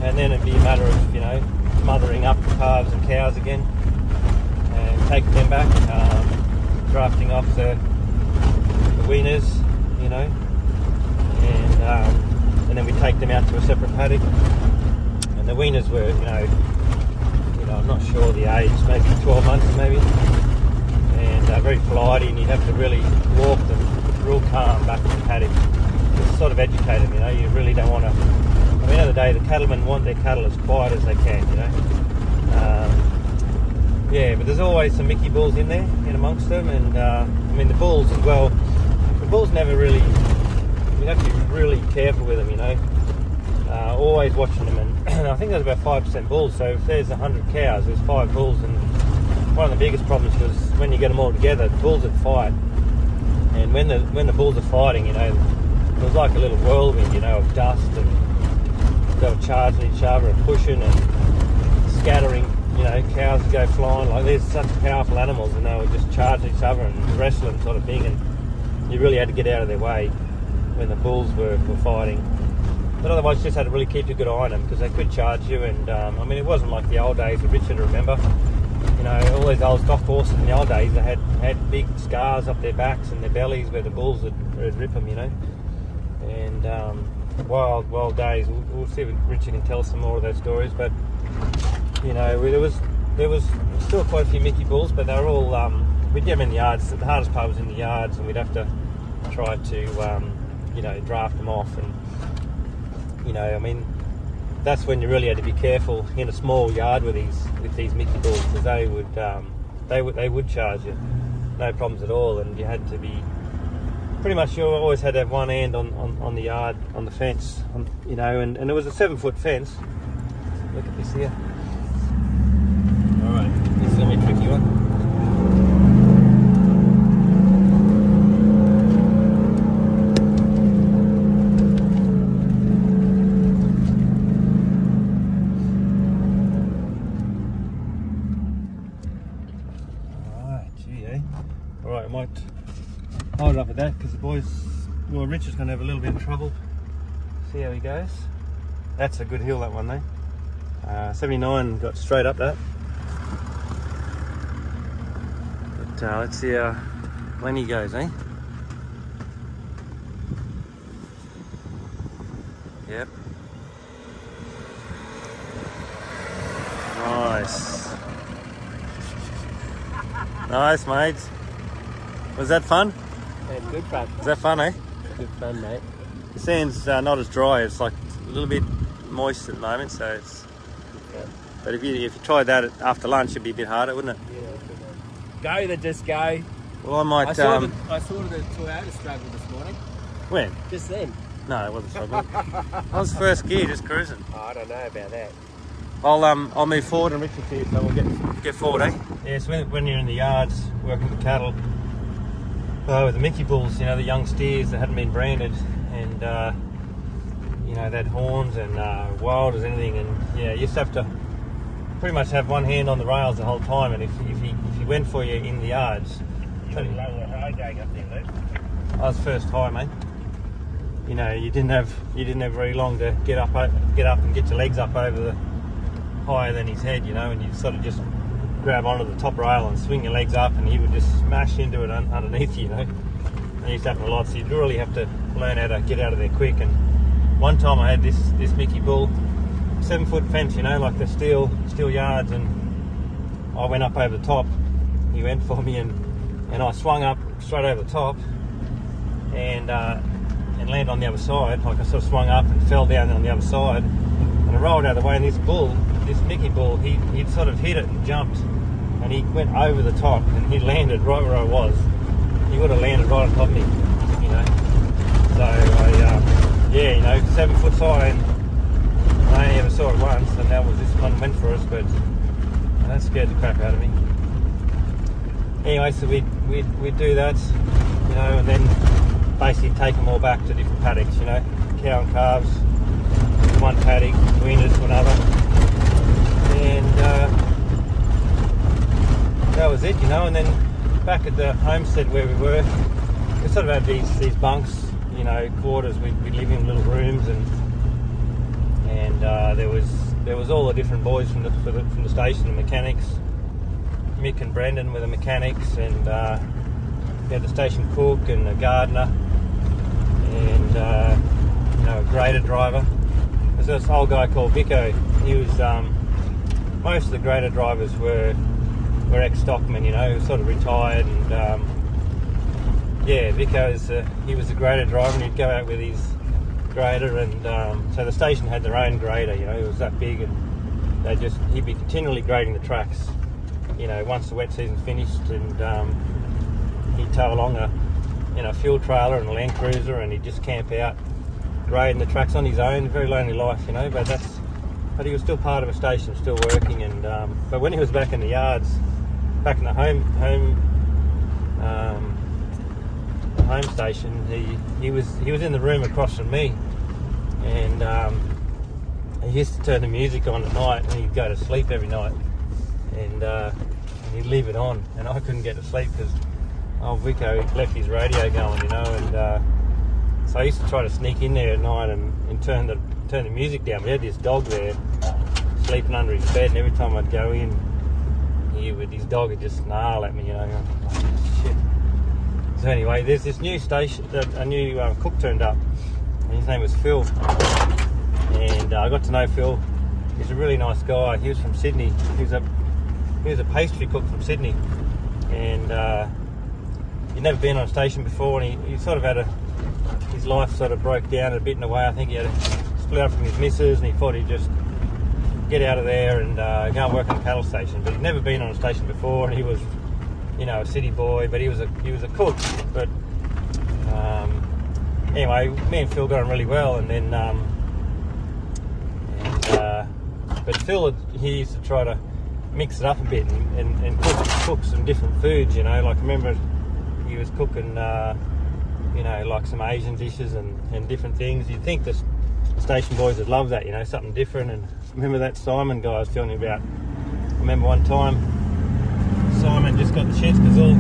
and then it'd be a matter of mothering up the calves and cows again, and taking them back, drafting off the weaners, and then we take them out to a separate paddock, and the weaners were, I'm not sure the age, maybe 12 months maybe, and very flighty, and you'd have to really walk them real calm back to the paddock, just sort of educate them, you really don't want to, at the end of the day the cattlemen want their cattle as quiet as they can, but there's always some Mickey bulls in there, in amongst them, and the bulls as well, the bulls never really you have to be really careful with them, you know. Always watching them, and I think there's about 5% bulls, so if there's 100 cows, there's 5 bulls, and one of the biggest problems was when you get them all together, the bulls would fight, and when the bulls are fighting, you know, it was like a little whirlwind, you know, of dust, and they were charging each other and pushing and scattering, you know, cows would go flying. Like, they're such powerful animals, and they would just charge each other and wrestling sort of thing, and you really had to get out of their way when the bulls were fighting. But otherwise, you just had to really keep a good eye on them, because they could charge you. And I mean, it wasn't like the old days with Richard, remember? You know, all these old stock horses in the old days, they had big scars up their backs and their bellies where the bulls would rip them, you know. And wild days. We'll see if Richard can tell us some more of those stories. But you know, there was still quite a few Mickey bulls, but they were all we'd get them in the yards. The hardest part was in the yards, and we'd have to try to you know, draft them off. And you know, I mean, that's when you really had to be careful in a small yard with these Mickey bulls, because they would charge you, no problems at all. And you had to be pretty much, you always had to have one hand on the yard, on the fence, you know, and it was a 7-foot fence. Look at this here. All right, this is gonna be a tricky one. Alright, I might hold it up at that, because the boys, well, Richard's going to have a little bit of trouble. See how he goes. That's a good hill, that one, though. 79 got straight up that. But let's see how Lenny goes, eh? Yep. Nice. Nice, mates. Was that fun? Yeah, good fun. Was that fun, eh? Good fun, mate. The sand's not as dry. It's like a little bit moist at the moment, so it's... Yeah. But if you tried that after lunch, it'd be a bit harder, wouldn't it? Yeah, go the disco. Well, I might... I saw the Toyota struggle this morning. When? Just then. No, it wasn't struggling. I was first gear, just cruising. Oh, I don't know about that. I'll move forward and Richard's here, so we'll get forward, eh? Yeah, so when you're in the yards working with cattle, with the Mickey bulls, you know, the young steers that hadn't been branded, and you know, they had horns and wild as anything, and yeah, you just have to pretty much have one hand on the rails the whole time, and if he went for you in the yards, You were low or high going up there, Luke? I was first high, mate. You know, you didn't have very long to get up and get your legs up over the higher than his head, you know, and you sort of just grab onto the top rail and swing your legs up, and he would just smash into it underneath you, you know. And it used to happen a lot, so you'd really have to learn how to get out of there quick. And one time I had this Mickey bull, 7-foot fence, you know, like the steel yards, and I went up over the top. He went for me, and I swung up straight over the top, and landed on the other side. Like, I sort of swung up and fell down on the other side, and I rolled out of the way, and this Mickey bull, he'd sort of hit it and jumped, and he went over the top, and he landed right where I was. He would have landed right on top of me, you know. So yeah, you know, 7 foot high, and I only ever saw it once, and that was this one went for us, but that scared the crap out of me. Anyway, so we'd do that, you know, and then basically take them all back to different paddocks, you know, cow and calves, one paddock, weaners to another, and that was it, you know. And then back at the homestead where we were, we sort of had these bunks, you know, quarters. We live in little rooms, and there was all the different boys from the station, the mechanics. Mick and Brendan were the mechanics, and we had the station cook and a gardener, and you know, a grader driver. There's this old guy called Vico. He was most of the grader drivers were ex-stockmen, you know, sort of retired, and yeah, Vico he was the grader driver, and he'd go out with his grader, and so the station had their own grader, you know. It was that big, and he'd be continually grading the tracks, you know, once the wet season finished, and he'd tow along a in a fuel trailer and a Land Cruiser, and he'd just camp out, raiding the tracks on his own. Very lonely life, you know. But he was still part of a station, still working. And but when he was back in the yards, back in the home station, he was in the room across from me, and he used to turn the music on at night, and he'd go to sleep every night, and he'd leave it on, and I couldn't get to sleep because old Vico left his radio going, you know, and so I used to try to sneak in there at night and turn the music down. We had this dog there sleeping under his bed, and every time I'd go in, his dog would just snarl at me, you know. Oh, shit. So anyway, there's this new station, a new cook turned up, and his name was Phil, and I got to know Phil. He's a really nice guy. He was from Sydney. He was a pastry cook from Sydney, and he'd never been on a station before, and he sort of had his life sort of broke down a bit in a way. I think he had split up from his missus, and he thought he'd just get out of there and go and work on a cattle station. But he'd never been on a station before, and he was, you know, a city boy, but he was a cook. But anyway, me and Phil got on really well, and then but Phil, he used to try to mix it up a bit and cook some different foods, you know. Like I remember he was cooking, you know, like some Asian dishes and different things. You'd think the station boys would love that, you know, something different. And remember that Simon guy I was telling you about? I remember one time Simon just got the shits because all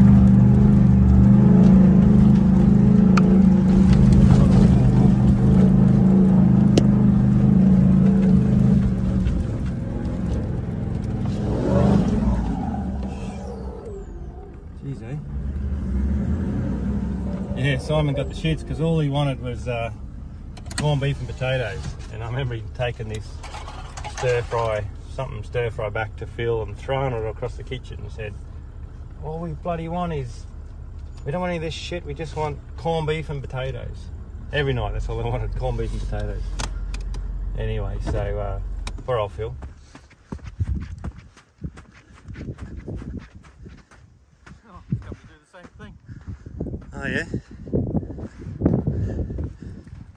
yeah, Simon got the shits because all he wanted was corned beef and potatoes. And I remember he'd taken this stir fry back to Phil and thrown it across the kitchen and said, all we bloody want is, we don't want any of this shit, we just want corned beef and potatoes. Every night, that's all they wanted, corned beef and potatoes. Anyway, so poor old Phil. Oh, he's got to do the same thing. Oh yeah?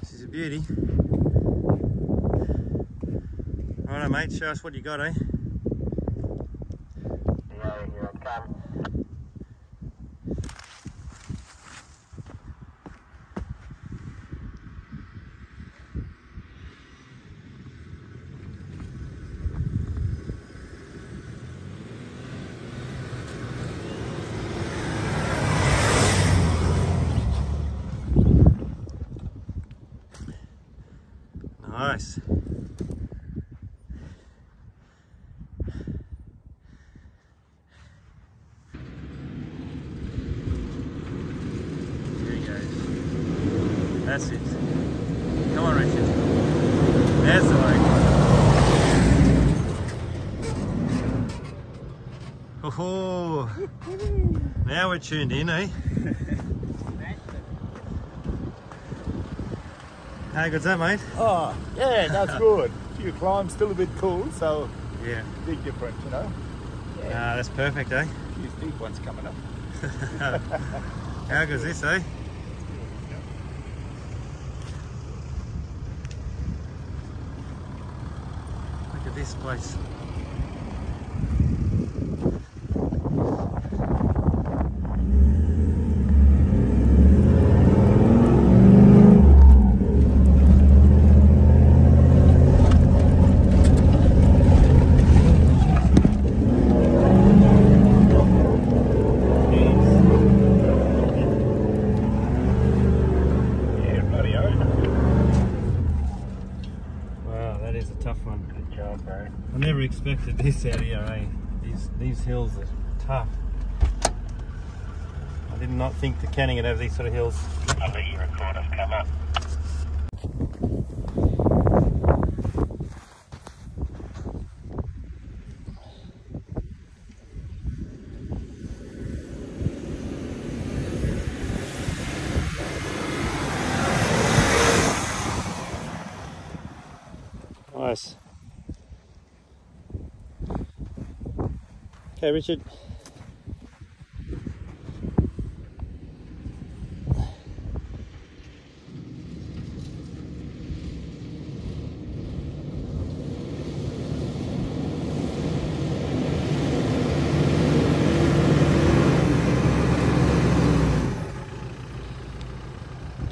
She's a beauty. Righto mate, show us what you got, eh? Yeah, here I come. Nice. There he goes. That's it. Come on, Richard. That's the way. Oh, now we're tuned in, eh? How good's that, mate? Oh, yeah, that's good. Your climb's still a bit cool, so Yeah. big difference, you know. That's perfect, eh? Few steep ones coming up. How good's this, eh? Look at this place. I never expected this out here, eh? These hills are tough. I did not think the Canning would have these sort of hills. I'll let your recorders come up. Nice. Okay, Richard.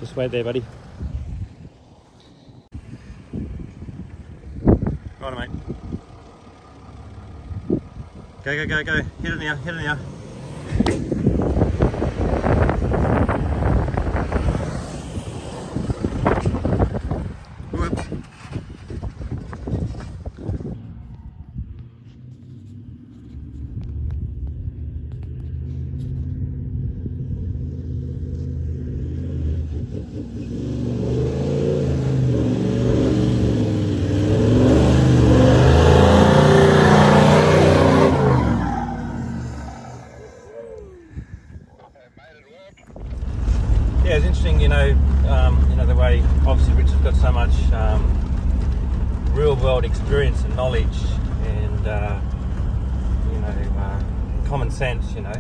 Just wait there, buddy. Right, mate. Go, go, go, go. Hit it now, hit it now. Whoops. Yeah, it's interesting, you know, the way obviously Richard's got so much real world experience and knowledge and common sense, you know,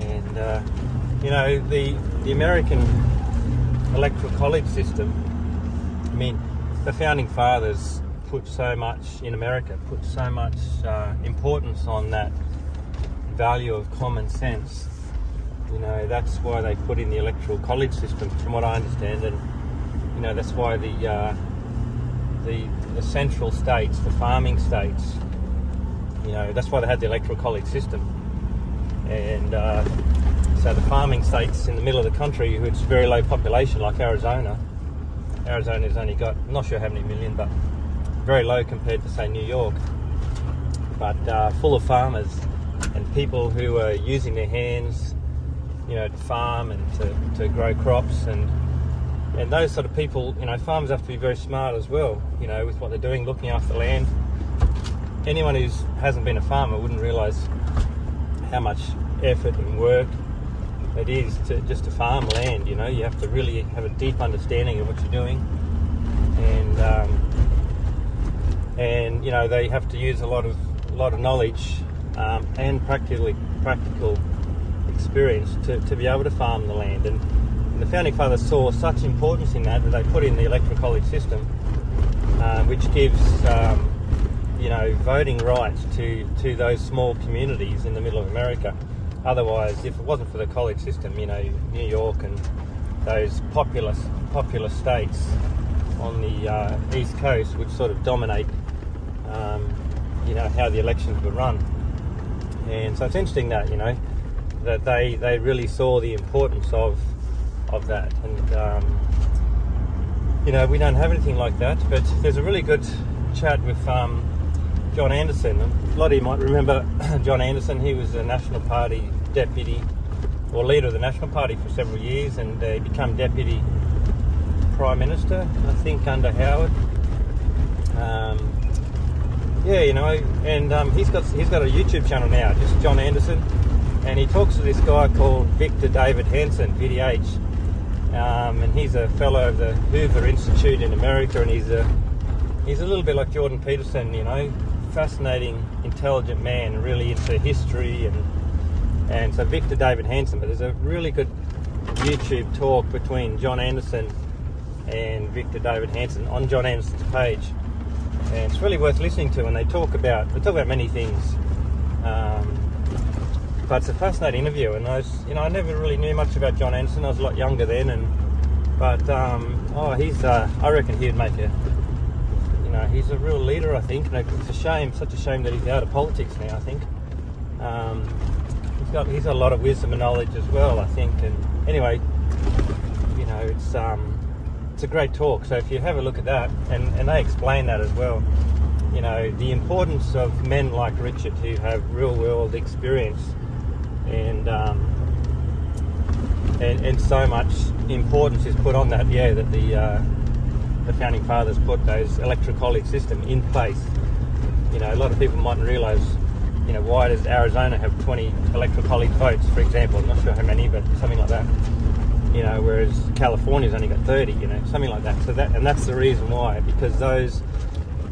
and the American electoral college system. I mean, the founding fathers put so much in America, put so much importance on that value of common sense. You know, that's why they put in the electoral college system, from what I understand, and you know that's why the central states, the farming states, you know, that's why they had the electoral college system. And so the farming states in the middle of the country, which is very low population, like Arizona's only got, I'm not sure how many million, but very low compared to say New York, but full of farmers and people who are using their hands, you know, to farm and to grow crops, and those sort of people, you know, farmers have to be very smart as well, you know, with what they're doing, looking after land. Anyone who hasn't been a farmer wouldn't realise how much effort and work it is just to farm land. You know, you have to really have a deep understanding of what you're doing, and you know, they have to use a lot of knowledge and practical experience to be able to farm the land. And the founding fathers saw such importance in that they put in the electoral college system, which gives you know, voting rights to those small communities in the middle of America. Otherwise, if it wasn't for the college system, you know, New York and those populous states on the East Coast would sort of dominate you know, how the elections were run. And so it's interesting that, you know, that they really saw the importance of that. And you know, we don't have anything like that, but there's a really good chat with John Anderson. A lot of you might remember John Anderson. He was a National Party deputy or leader of the National Party for several years, and he became deputy Prime Minister, I think, under Howard. Yeah, you know, and he's got a YouTube channel now, just John Anderson, and he talks to this guy called Victor David Hanson, VDH, and he's a fellow of the Hoover Institute in America, and he's a little bit like Jordan Peterson, you know, fascinating, intelligent man, really into history, and so Victor David Hanson. But there's a really good YouTube talk between John Anderson and Victor David Hanson on John Anderson's page, and it's really worth listening to. And they talk about many things, but it's a fascinating interview. And I never really knew much about John Anderson. I was a lot younger then, but I reckon he'd make a, you know, he's a real leader, I think. And it's a shame, such a shame that he's out of politics now, I think. He's got a lot of wisdom and knowledge as well, I think. And anyway, you know, it's a great talk. So if you have a look at that, and they explain that as well, you know, the importance of men like Richard who have real world experience, and so much importance is put on that. Yeah, that the founding fathers put those electoral college system in place. You know, a lot of people mightn't realise, you know, why does Arizona have 20 electoral college votes, for example? I'm not sure how many, but something like that. You know, whereas California's only got 30, you know, something like that. So that's the reason why, because those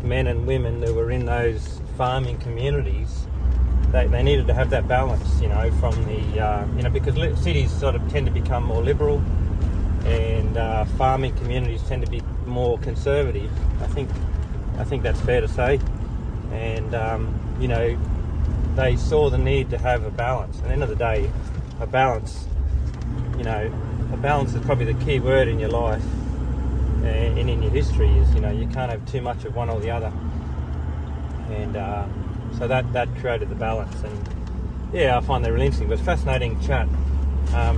men and women who were in those farming communities, they needed to have that balance, you know, from the, you know, because cities sort of tend to become more liberal, and farming communities tend to be more conservative. I think that's fair to say. And you know, they saw the need to have a balance. At the end of the day, a balance, you know, a balance is probably the key word in your life and in your history. Is, you know, you can't have too much of one or the other, and so that created the balance. And yeah, I find that really interesting. It was a fascinating chat.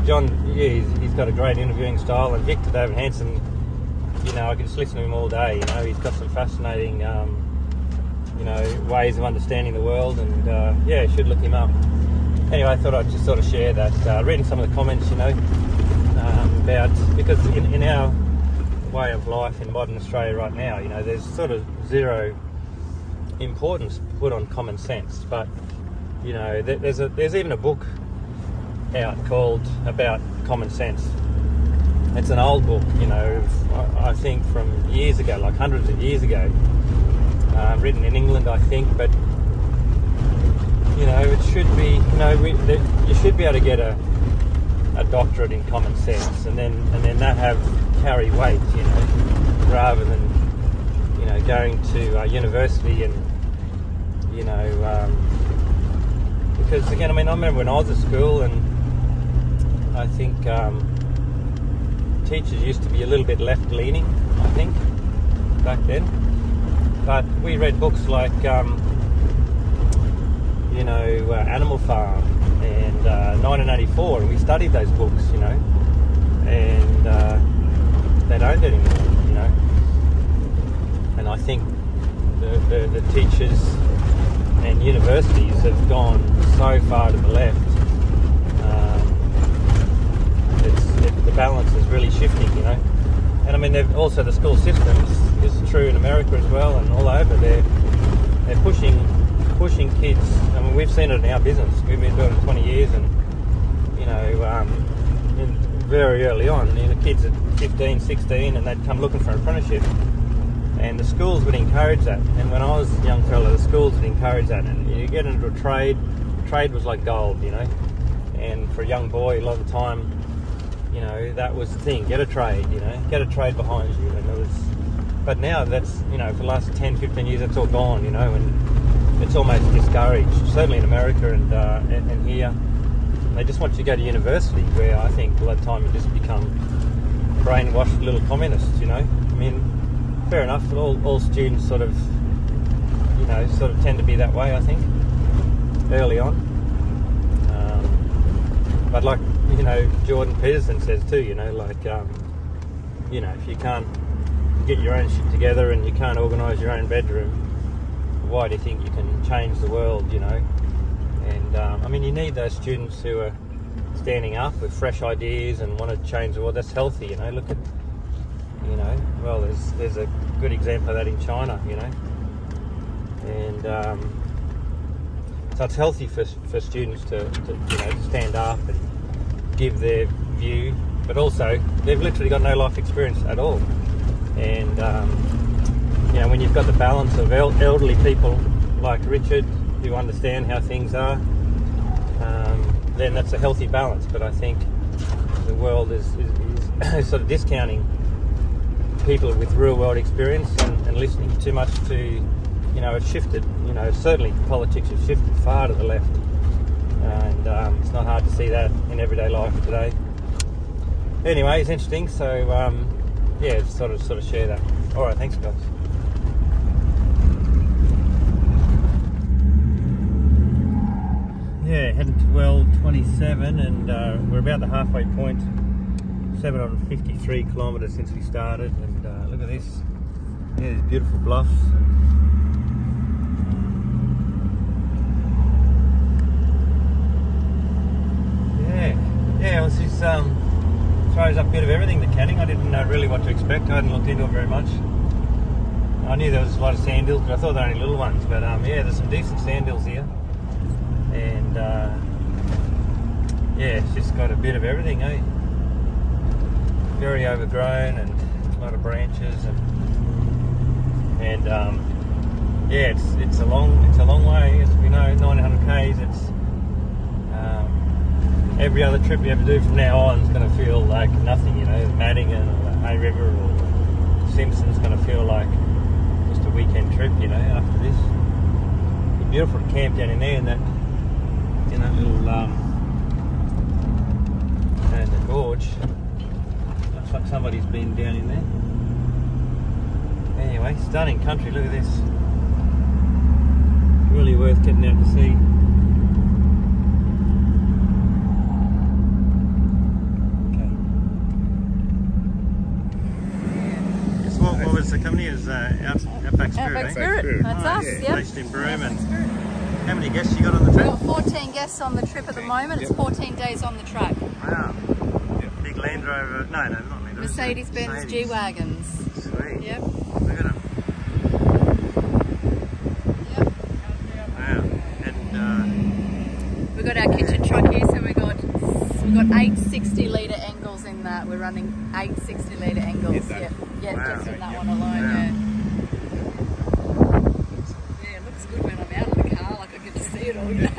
John, yeah, he's got a great interviewing style, and Victor David Hansen, you know, I could just listen to him all day. You know, he's got some fascinating, you know, ways of understanding the world, and yeah, should look him up. Anyway, I thought I'd just sort of share that. Reading some of the comments, you know, about, because in our way of life in modern Australia right now, you know, there's sort of zero importance put on common sense. But you know, there's even a book out called About Common Sense. It's an old book, you know, I think from years ago, like hundreds of years ago, written in England, I think. But you know, it should be, you know, you should be able to get a doctorate in common sense, and then that carry weight, you know, rather than, you know, going to university and, you know, because again, I mean, I remember when I was at school, and I think teachers used to be a little bit left-leaning, I think, back then. But we read books like, you know, Animal Farm and 1984, and we studied those books, you know, and they don't anymore, you know. And I think the teachers and universities have gone so far to the left. The balance is really shifting, you know. And I mean, also the school systems is true in America as well, and all over. They're pushing kids. I mean, we've seen it in our business. We've been doing it 20 years, and you know, very early on, you know, kids at 15, 16, and they'd come looking for an apprenticeship. And the schools would encourage that. And when I was a young fella, the schools would encourage that. And you get into a trade was like gold, you know. And for a young boy, a lot of the time, you know, that was the thing. Get a trade, you know. Get a trade behind you. And it was, but now that's, you know, for the last 10, 15 years, that's all gone, you know. And it's almost discouraged, certainly in America and here. They just want you to go to university, where I think a lot of time you just become brainwashed little communists, you know. I mean, fair enough, all students sort of, you know, sort of tend to be that way, I think, early on. But like, you know, Jordan Peterson says too, you know, like, you know, if you can't get your own shit together and you can't organise your own bedroom, why do you think you can change the world, you know? And, I mean, you need those students who are standing up with fresh ideas and want to change the world. That's healthy, you know. Look at, you know, well, there's a good example of that in China, you know. And so it's healthy for students to you know, to stand up and give their view, but also they've literally got no life experience at all. And you know, when you've got the balance of elderly people like Richard who understand how things are, then that's a healthy balance. But I think the world is sort of discounting people with real world experience and listening too much to, you know, it's shifted, you know, certainly politics has shifted far to the left, and it's not hard to see that in everyday life today. Anyway, it's interesting, so yeah, sort of share that. Alright, thanks guys. Yeah, heading to well 27, and we're about the halfway point. 753 kilometres since we started, and look at this. Yeah, these beautiful bluffs. Yeah, it was just throws up a bit of everything, the canning. I didn't know really what to expect. I hadn't looked into it very much. I knew there was a lot of sand hills, but I thought they were only little ones. But yeah, there's some decent sand hills here, and yeah, it's just got a bit of everything, eh? Very overgrown and a lot of branches, and yeah, it's a long way, as we know, 900 k's. It's every other trip you ever do from now on is going to feel like nothing, you know. Madigan or the Hay River or Simpson's going to feel like just a weekend trip, you know, after this. It'd be beautiful to camp down in there in that little in the gorge. somebody's been down in there. Anyway, stunning country, look at this. Really worth getting out to see. What was the company? Is Outback Spirit? Outback Spirit. That's us. Yeah. Yep. Based in Broome. And how many guests you got on the trip? We've got 14 guests on the trip at the moment. It's 14 days on the track. Wow. Big Land Rover. No, not Land Rover. Mercedes-Benz G-Wagons. Sweet. Yep. Look at them. Yep. Wow. And We've got our kitchen truck here, so we've got 8 60-litre Engels in that. We're running 8 60-litre Engels. Yeah, wow. just in that one alone. Wow. Yeah, it looks good when I'm out of the car. Like I get to see it all. You know?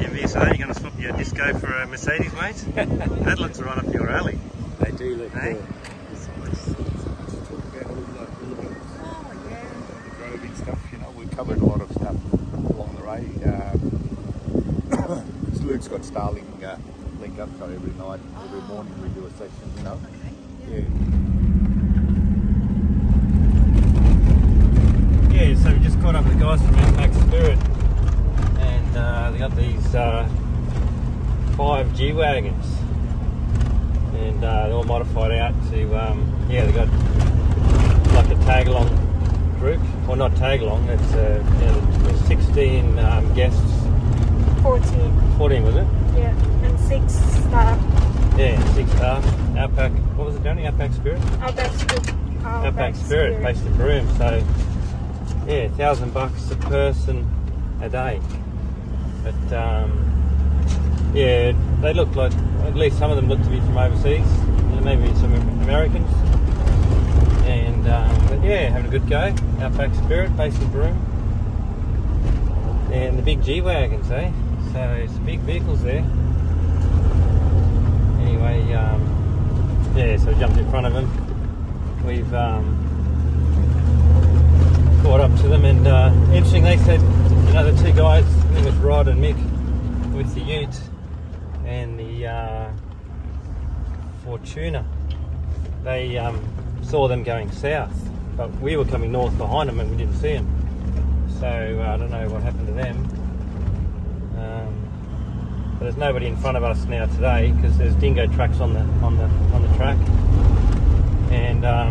Envious, are you going to swap your Disco for a Mercedes, mate? That looks right up your alley. They do look Hey? cool. Roving stuff, you know, we covered a lot of stuff along the way. Luke's got Starling link up, so every night, every morning we do a session, you know. Yeah, so we just caught up with the guys from Outback Spirit, and they got these 5 G-Wagons, and they're all modified out to, yeah, they got like a tag-along group, or not tag-along, it's there's 16 guests. 14 was it? Yeah, and 6 staff. Yeah, 6 staff. Outback, what was it, Johnny? Outback Spirit? Outback Spirit, based in Broome. So, yeah, $1,000 a person a day. But, yeah, they look like, at least some of them look to be from overseas, maybe some Americans. And, but yeah, having a good go. Outback Spirit, based in Broome. And the big G-Wagons, eh? So it's big vehicles there. Anyway, yeah, so we jumped in front of them. We've caught up to them, and interesting, they said, you know, the 2 guys, I think it was Rod and Mick, with the Ute and the Fortuna, they saw them going south, but we were coming north behind them and we didn't see them. So I don't know what happened to them. But there's nobody in front of us now today because there's dingo tracks on the track, and I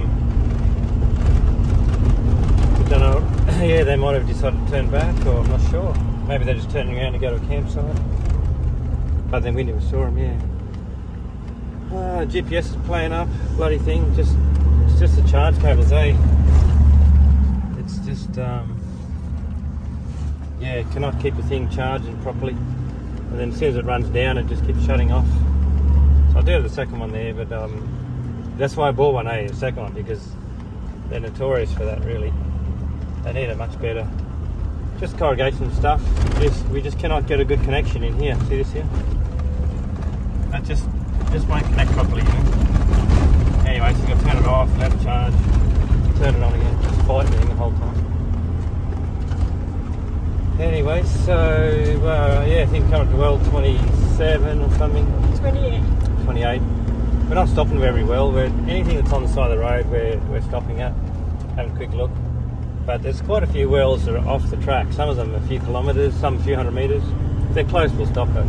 don't know. Yeah, they might have decided to turn back, or I'm not sure. Maybe they're just turning around to go to a campsite. But then we never saw them. Yeah. GPS is playing up. Bloody thing. It's just the charge cables, eh? It's just yeah, cannot keep the thing charging properly. And then as soon as it runs down, it just keeps shutting off. So I do have the second one there, but that's why I bought one, the second one, because they're notorious for that, really. They need it much better. Just corrugation stuff. We just cannot get a good connection in here. See this here? That just won't connect properly. Anyway, so you've got to turn it off, let it charge, turn it on again, just fighting the whole time. Anyway, so yeah, I think coming to well 27 or something. 28. 28. We're not stopping very well. Anything that's on the side of the road, we're stopping at, having a quick look. But there's quite a few wells that are off the track. Some of them a few kilometres, some a few hundred metres. If they're close, we'll stop it.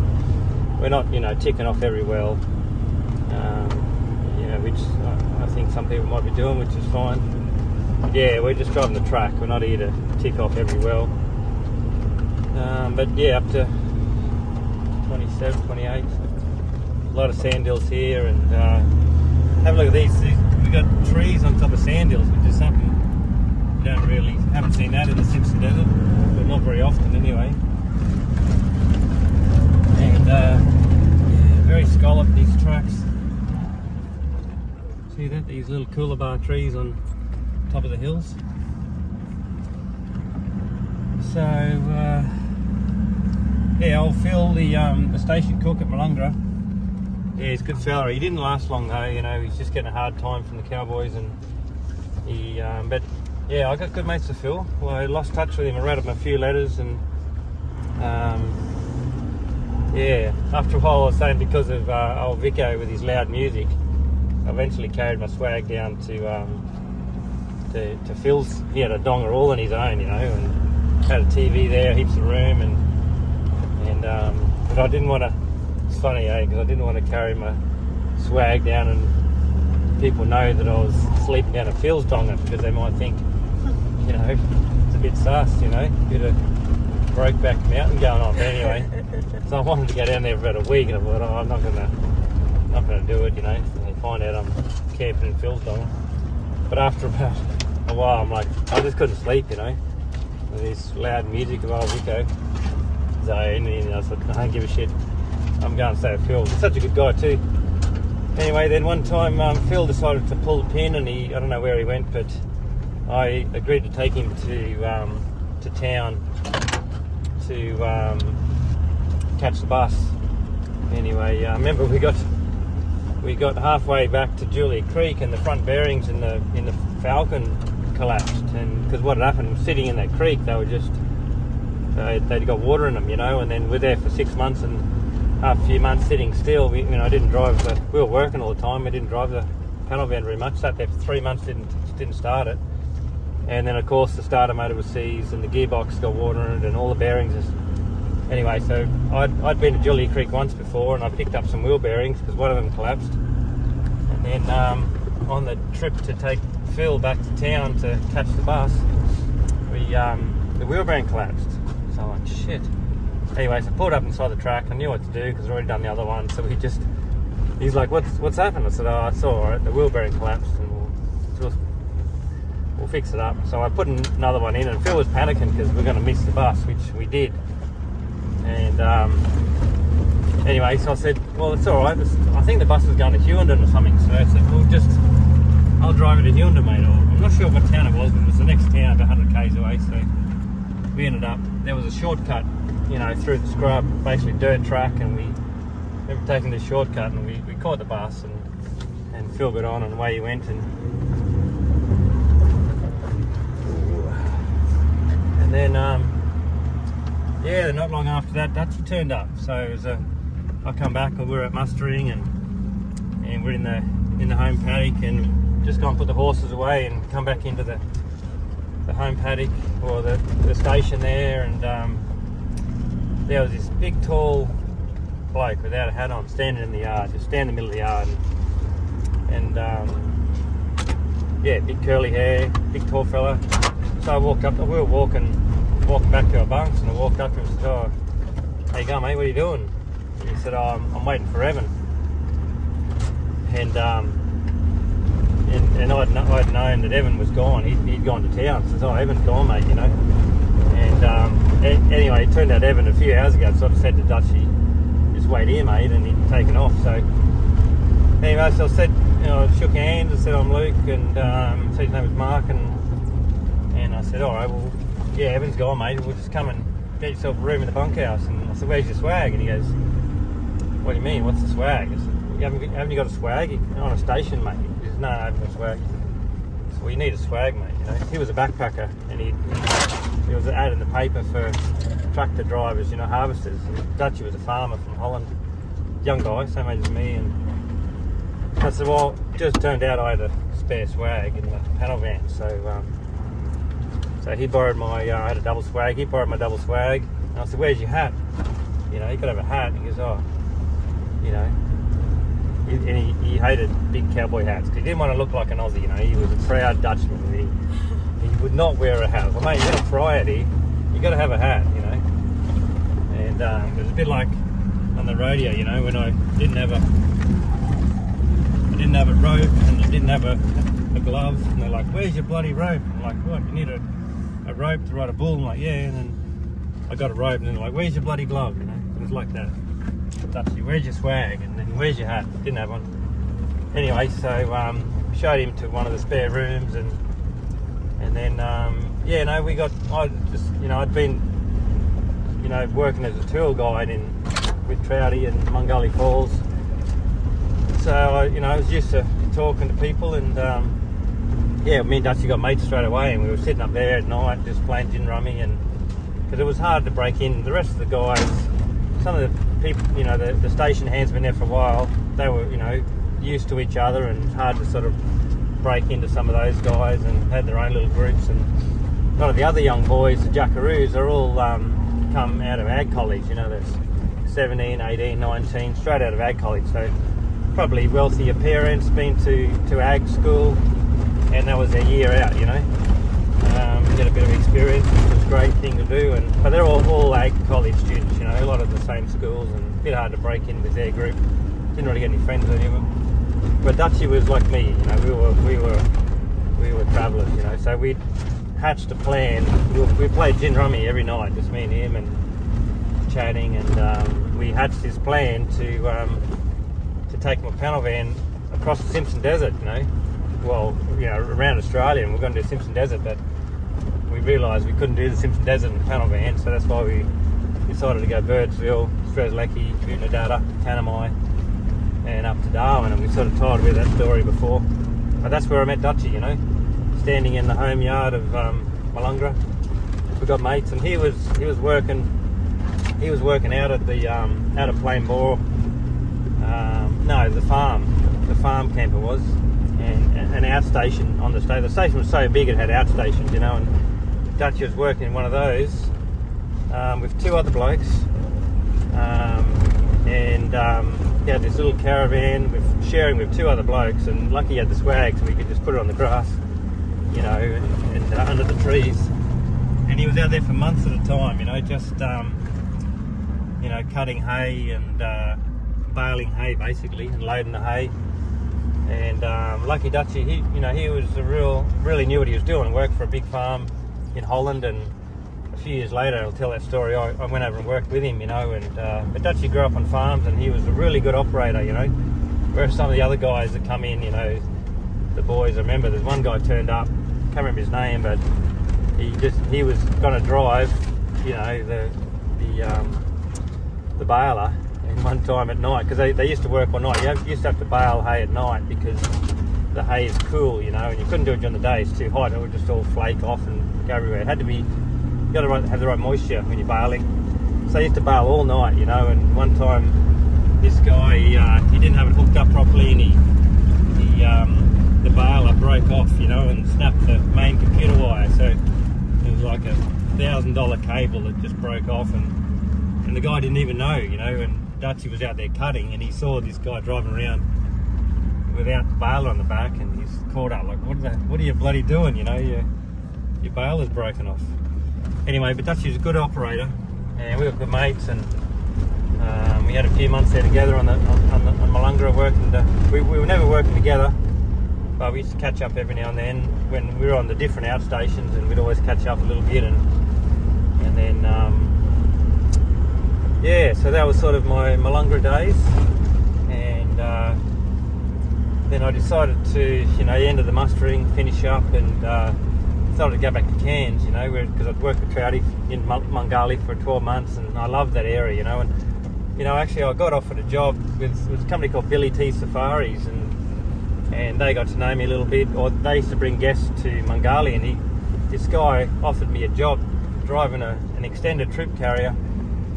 We're not, you know, ticking off every well. You know, which I think some people might be doing, which is fine. But yeah, we're just driving the track. We're not here to tick off every well. But yeah, up to 27, 28. A lot of sand hills here, and have a look at these. We've got trees on top of sand hills, which is something you haven't seen that in the Simpson Desert, but not very often anyway. And yeah, very scalloped, these tracks. See that? These little coolabah trees on top of the hills. So yeah, old Phil, the station cook at Malungra, yeah, he's a good fella. He didn't last long though, you know, he's just getting a hard time from the Cowboys, and he, but yeah, I got good mates with Phil. Well, I lost touch with him. I wrote him a few letters, and Yeah, after a while I was saying because of old Vico with his loud music, I eventually carried my swag down to Phil's. He had a donger all on his own, you know, and had a TV there, heaps of room, but I didn't want to. It's funny, because I didn't want to carry my swag down and people know that I was sleeping down at Phil's donger because they might think, you know, it's a bit sus, you know, bit of Brokeback Mountain going on. But anyway, so I wanted to go down there for about a week, and I thought, oh, I'm not gonna do it, you know. They'll find out I'm camping in Phil's donger. But after about a while, I'm like, I just couldn't sleep, you know, with this loud music of old Vico. So and I said, I don't give a shit. I'm going to stay at Phil. He's such a good guy too. Anyway, then one time Phil decided to pull the pin, and I don't know where he went, but I agreed to take him to town to catch the bus. Anyway, I remember we got halfway back to Julia Creek, and the front bearings in the Falcon collapsed. And because what had happened, sitting in that creek, they were just they'd got water in them, you know. And then we're there for 6 months, and after a few months sitting still, we didn't drive. We were working all the time. We didn't drive the panel van very much. Sat there for 3 months, didn't start it. And then of course the starter motor was seized, and the gearbox got water in it, and all the bearings. Anyway, so I'd been to Julia Creek once before, and I picked up some wheel bearings because one of them collapsed. And then on the trip to take Phil back to town to catch the bus, the wheel bearing collapsed. So I'm like, shit. Anyway, so I pulled up inside the track. I knew what to do because I'd already done the other one. So he's like, what's happened? I said, oh, it's all right. The wheel bearing collapsed, and we'll fix it up. So I put another one in, and Phil was panicking because we're going to miss the bus, which we did. And anyway, so I said, well, it's all right. I think the bus was going to Hughenden or something. So I said, I'll drive it to Hughenden, mate. I'm not sure what town it was, but it was the next town, about 100 k's away. So we ended up, there was a shortcut, you know, through the scrub, basically dirt track, and we remember taking this shortcut, and we caught the bus, and Phil got on, and away he went. And then yeah, not long after that, Dutchie turned up. So it was I come back, we were at mustering, and we're in the home paddock, and just gone put the horses away and come back into the home paddock, or the station there, and there was this big tall bloke without a hat on standing in the yard, just standing in the middle of the yard, and yeah, big curly hair, big tall fella. So I walked up, we were walking back to our bunks, and I walked up to him and said, oh, how you going, mate, what are you doing? And he said, oh, I'm waiting for Evan. And I'd known that Evan was gone. He'd gone to town. So I said, oh, Evan's gone, mate, you know. And anyway, it turned out Evan a few hours ago sort of said to Dutchie, just wait here, mate, and he'd taken off. So anyway, so I said, you know, I shook hands, I said I'm Luke, and said his name was Mark, and I said, all right, well, yeah, Evan's gone, mate, we'll just come and get yourself a room in the bunkhouse. And I said, where's your swag? And he goes, what do you mean, what's the swag? I said, haven't you got a swag? You're on a station, mate. He says, no, I haven't got a swag. So, well, you need a swag, mate, you know. He was a backpacker, and he was an ad in the paper for tractor drivers, you know, harvesters. And Dutchie was a farmer from Holland, young guy, same age as me. And I said, well, it just turned out I had a spare swag in the panel van. So he borrowed my, I had a double swag, he borrowed my double swag. And I said, where's your hat? You know, you could have a hat. And he goes, oh, you know. And he hated big cowboy hats because he didn't want to look like an Aussie, you know. He was a proud Dutchman. He would not wear a hat. Well, mate, you're going to fry it here, you got to have a hat, you know. And it was a bit like on the rodeo, you know, when I didn't have a rope, and I didn't have a glove, and they're like, where's your bloody rope? And I'm like, what, you need a rope to ride a bull? I'm like, yeah. And then I got a rope, and they're like, where's your bloody glove? You know, it was like that. Dutchie, where's your swag? And then where's your hat? Didn't have one. Anyway, so showed him to one of the spare rooms, and then yeah, no, I'd been, you know, working as a tour guide with Trouty and Mungully Falls. So I was used to talking to people, and yeah, me and Dutchie got mates straight away, and we were sitting up there at night just playing gin rummy, and because it was hard to break in. The rest of the guys some of the people, you know, the station hands been there for a while. They were, you know, used to each other, and hard to sort of break into some of those guys, and had their own little groups. And a lot of the other young boys, the jackaroos, are all come out of ag college. You know, there's 17, 18, 19, straight out of ag college. So probably wealthier parents, been to ag school, and that was their year out, you know. Get a bit of experience, which was a great thing to do. But they're all ag college students, you know, a lot of the same schools, and a bit hard to break in with their group. Didn't really get any friends with any of them. But Dutchie was like me, you know, we were travellers, you know. So we hatched a plan. We played gin rummy every night, just me and him, and chatting, and we hatched this plan to take my panel van across the Simpson Desert, you know. Well, you know, around Australia, and we're going to do Simpson Desert, but we realised we couldn't do the Simpson Desert in the panel van, so that's why we decided to go Birdsville, Strzelecki, Unadata, Tanami, and up to Darwin, and we sort of told a bit of that story before. But that's where I met Dutchie, you know, standing in the home yard of Malungra. We got mates, and he was working out at the out of Plain Bore. No, the farm camper was, and an outstation on the station. The station was so big it had outstations, you know, and Dutchie was working in one of those with two other blokes, and he had this little caravan sharing with two other blokes, and lucky he had the swag so we could just put it on the grass, you know, and under the trees. And he was out there for months at a time, you know, just you know, cutting hay and baling hay basically, and loading the hay. And lucky Dutchie, he was really knew what he was doing. Worked for a big farm in Holland, and a few years later, I'll tell that story, I went over and worked with him, you know. And but Dutchie grew up on farms, and he was a really good operator, you know. Whereas some of the other guys that come in, you know, the boys, I remember there's one guy turned up, can't remember his name, but he was going to drive, you know, the baler. And one time at night, because they used to work all night, you used to have to bale hay at night because the hay is cool, you know, and you couldn't do it during the day, it's too hot, it would just all flake off and go everywhere. It had to be, you got to have the right moisture when you're baling. So they used to bale all night, you know. And one time this guy, he didn't have it hooked up properly, and the baler broke off, you know, and snapped the main computer wire. So it was like a $1,000 cable that just broke off, and the guy didn't even know, you know. And Dutchie was out there cutting, and he saw this guy driving around without the baler on the back, and he's caught up like, what are you bloody doing, you know, your baler's broken off. Anyway, but Dutchie was a good operator, and we were good mates, and we had a few months there together on Malungra working. We were never working together, but we used to catch up every now and then when we were on the different outstations, and we'd always catch up a little bit, and then yeah, so that was sort of my Malungra days. And then I decided to, you know, end of the mustering, finish up, and decided to go back to Cairns, you know, because I'd worked with Trouty in Mungali for 12 months, and I loved that area, you know. And you know, actually I got offered a job with a company called Billy T Safaris, and they got to know me a little bit, or they used to bring guests to Mungali, and this guy offered me a job driving an extended trip carrier,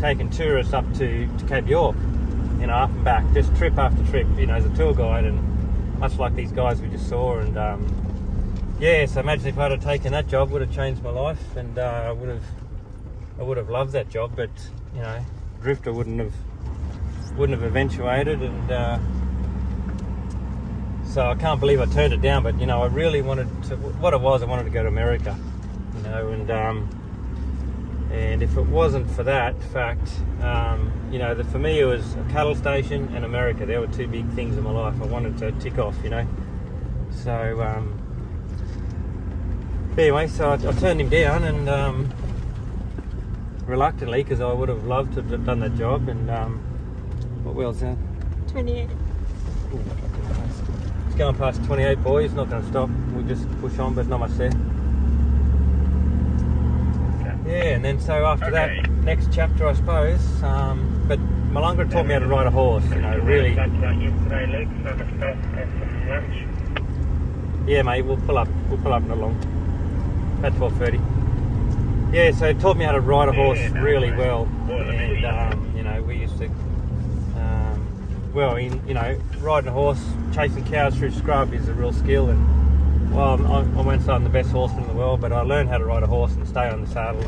taking tourists up to Cape York, you know, up and back, just trip after trip, you know, as a tour guide, and much like these guys we just saw. And yeah, so imagine if I'd have taken that job, would have changed my life, and I would have loved that job. But you know, Drifta wouldn't have eventuated, and so I can't believe I turned it down. But you know, I really wanted to. What it was, I wanted to go to America, you know, and if it wasn't for that fact, you know, for me it was a cattle station and America. There were two big things in my life I wanted to tick off, you know. So anyway, so I turned him down, and reluctantly, because I would have loved to have done that job. And what well's that? 28. Ooh, it's going past 28, boys. Not going to stop. We'll just push on, but not much there. Yeah, and then so after that, next chapter, I suppose. But Malungra taught me how to ride a horse, you know, really. Yeah, mate, we'll pull up not long. About 12:30. Yeah, so it taught me how to ride a horse really well, and you know, we used to, riding a horse, chasing cows through scrub is a real skill. And well, I won't say I'm the best horseman in the world, but I learned how to ride a horse and stay on the saddle.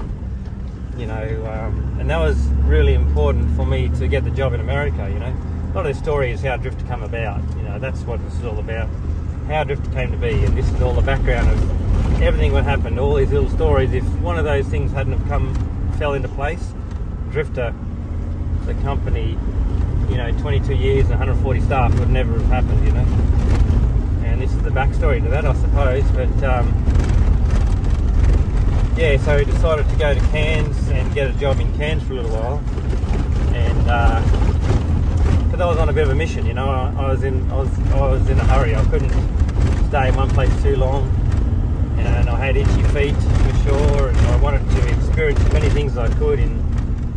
And that was really important for me to get the job in America. You know, a lot of the story is how Drifta come about. You know, that's what this is all about. How Drifta came to be, and this is all the background of everything that happened, all these little stories. If one of those things hadn't have fell into place, Drifta, the company, 22 years and 140 staff would never have happened, you know. And this is the backstory to that, I suppose. But so we decided to go to Cairns and get a job in Cairns for a little while, and because I was on a bit of a mission, you know. I was in a hurry. I couldn't stay in one place too long, and I had itchy feet for sure, and I wanted to experience as many things as I could in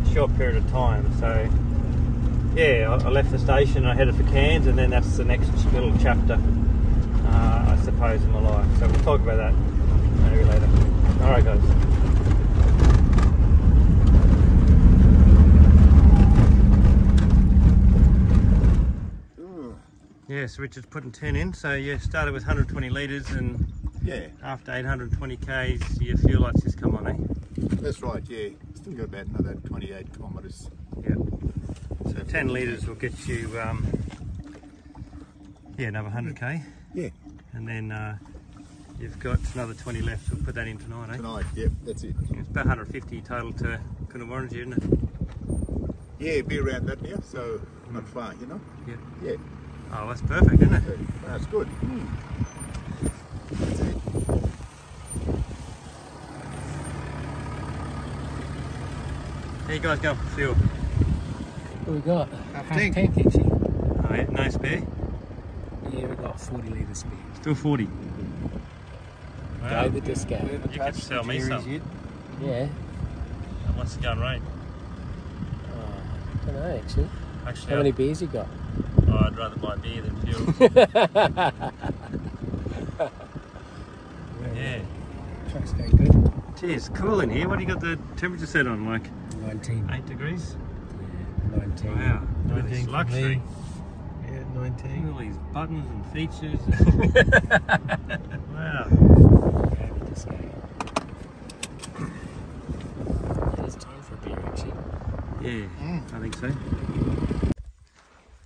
a short period of time. So yeah, I left the station and I headed for Cairns, and then that's the next little chapter, I suppose, in my life. So we'll talk about that maybe later. Alright guys. Yeah, so Richard's putting 10 in, so you started with 120 litres, and after 820 k's your fuel lights just come on, eh? That's right, yeah. Still got about another 28 kilometres. Yeah. So 10 litres will get you, another 100k. Yeah. And then you've got another 20 left, so we'll put that in tonight, eh? Tonight, yep, that's it. It's about 150 total to Coonawarra, isn't it? Yeah, be around that now, so not far, you know? Yeah. Yeah. Oh, that's perfect, isn't it? That's good. That's it. How you guys going for fuel? What we got? Half tank tank. actually. Oh yeah, no spare? Yeah, we got 40 litres spare. Still 40? Wow. Go the disco. You could sell me some. Yeah. And what's the going rate? I don't know actually. How many beers you got? Oh, I'd rather buy beer than fuel. Yeah. Truck's going good. Gee, it's cool in here. What do you got the temperature set on? Like 19. 8 degrees? Yeah, 19. Wow. 19 luxury. Yeah, 19. All these buttons and features. Wow. It's time for a beer actually. Yeah, I think so.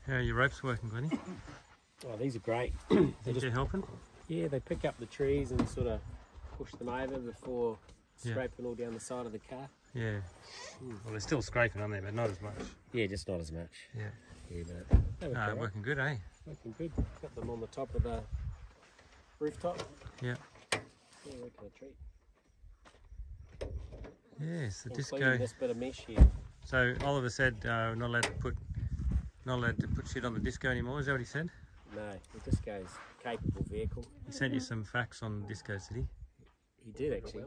How are your ropes working, Glennie? Oh, these are great. Think you're helping? Yeah, they pick up the trees and sort of push them over before scraping all down the side of the car. Yeah. Well, they're still scraping on there, but not as much. Yeah, just not as much. Yeah. Yeah, but they work right. Working good, eh? Working good. Got them on the top of the rooftop. Yeah. Yeah, working a treat. Yes, the disco. Including this bit of mesh here. So Oliver said we're not allowed to put shit on the disco anymore. Is that what he said? No, the disco's a capable vehicle. He sent you some facts on the disco, did he? He did actually.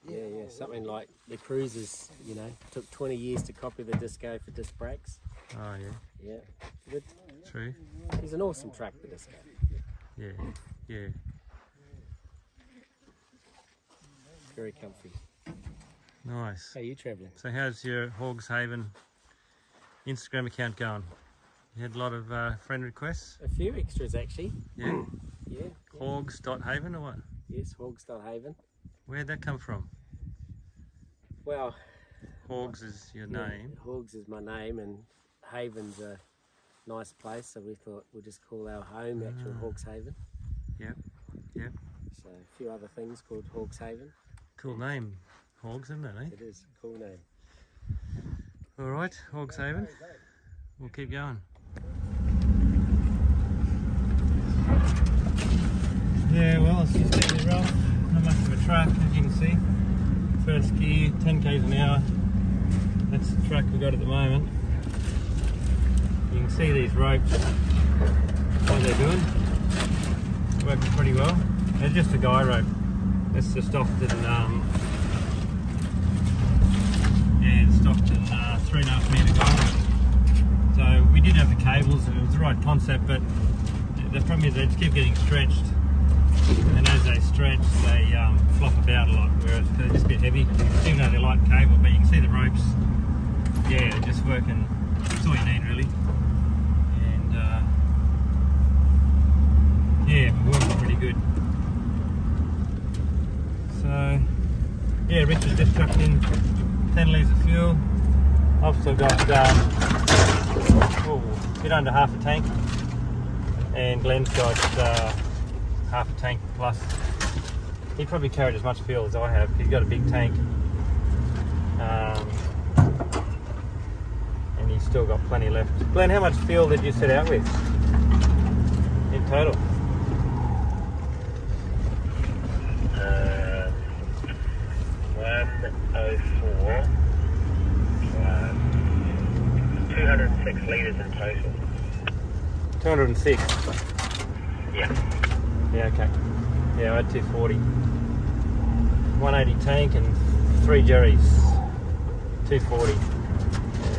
Yeah. Something like the cruisers, you know, took 20 years to copy the disco for disc brakes. Oh yeah. Yeah. Good. True. He's an awesome track, the disco. Yeah. Yeah. Very comfy. Nice. How are you travelling? So how's your Hawks Haven Instagram account going? You had a lot of friend requests? A few extras actually. Yeah? Yeah. Hogs.haven or what? Yes, Hogs.haven. Where'd that come from? Well, Hogs is your name. Hogs is my name, and Haven's a nice place, so we thought we'll just call our home actual Hawks Haven. Yep. Yep. So a few other things called Hawks Haven. Cool name. Hogs, isn't it, eh? It is a cool name. Alright, Hawks Haven. We'll keep going. Yeah, well, it's just a bit rough. Not much of a track, as you can see. First gear, 10 k's an hour. That's the track we've got at the moment. You can see these ropes, what they're doing. Working pretty well. They're just a guy rope. That's the Stockton, it's Stockton 3.5 metre guy. So we did have the cables and it was the right concept, but the problem is they just keep getting stretched. And as they stretch, they flop about a lot, whereas they're just a bit heavy. Even though they're light cable, but you can see the ropes yeah, just working. That's all you need really. And yeah, we're working pretty good. So yeah, Richard just chucked in 10 litres of fuel. I've still got a bit under half a tank, and Glenn's got half a tank plus. He probably carried as much fuel as I have. He's got a big tank, and he's still got plenty left. Glenn, how much fuel did you set out with in total? 104. 206 litres in total. 206. Yeah. Yeah, okay. Yeah, I had 240. 180 tank and 3 jerrys. 240.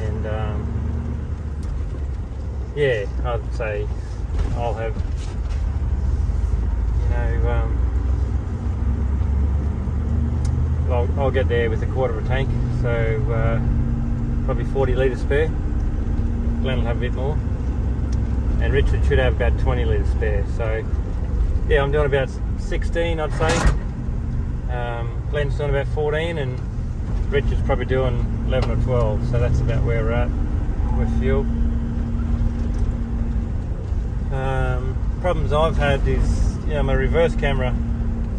And yeah, I'd say I'll have, you know, I'll get there with a quarter of a tank, so probably 40 litres spare. Glenn will have a bit more, and Richard should have about 20 litres spare. So yeah, I'm doing about 16, I'd say. Glenn's doing about 14, and Richard's probably doing 11 or 12. So that's about where we're at with fuel. Problems I've had is, you know, my reverse camera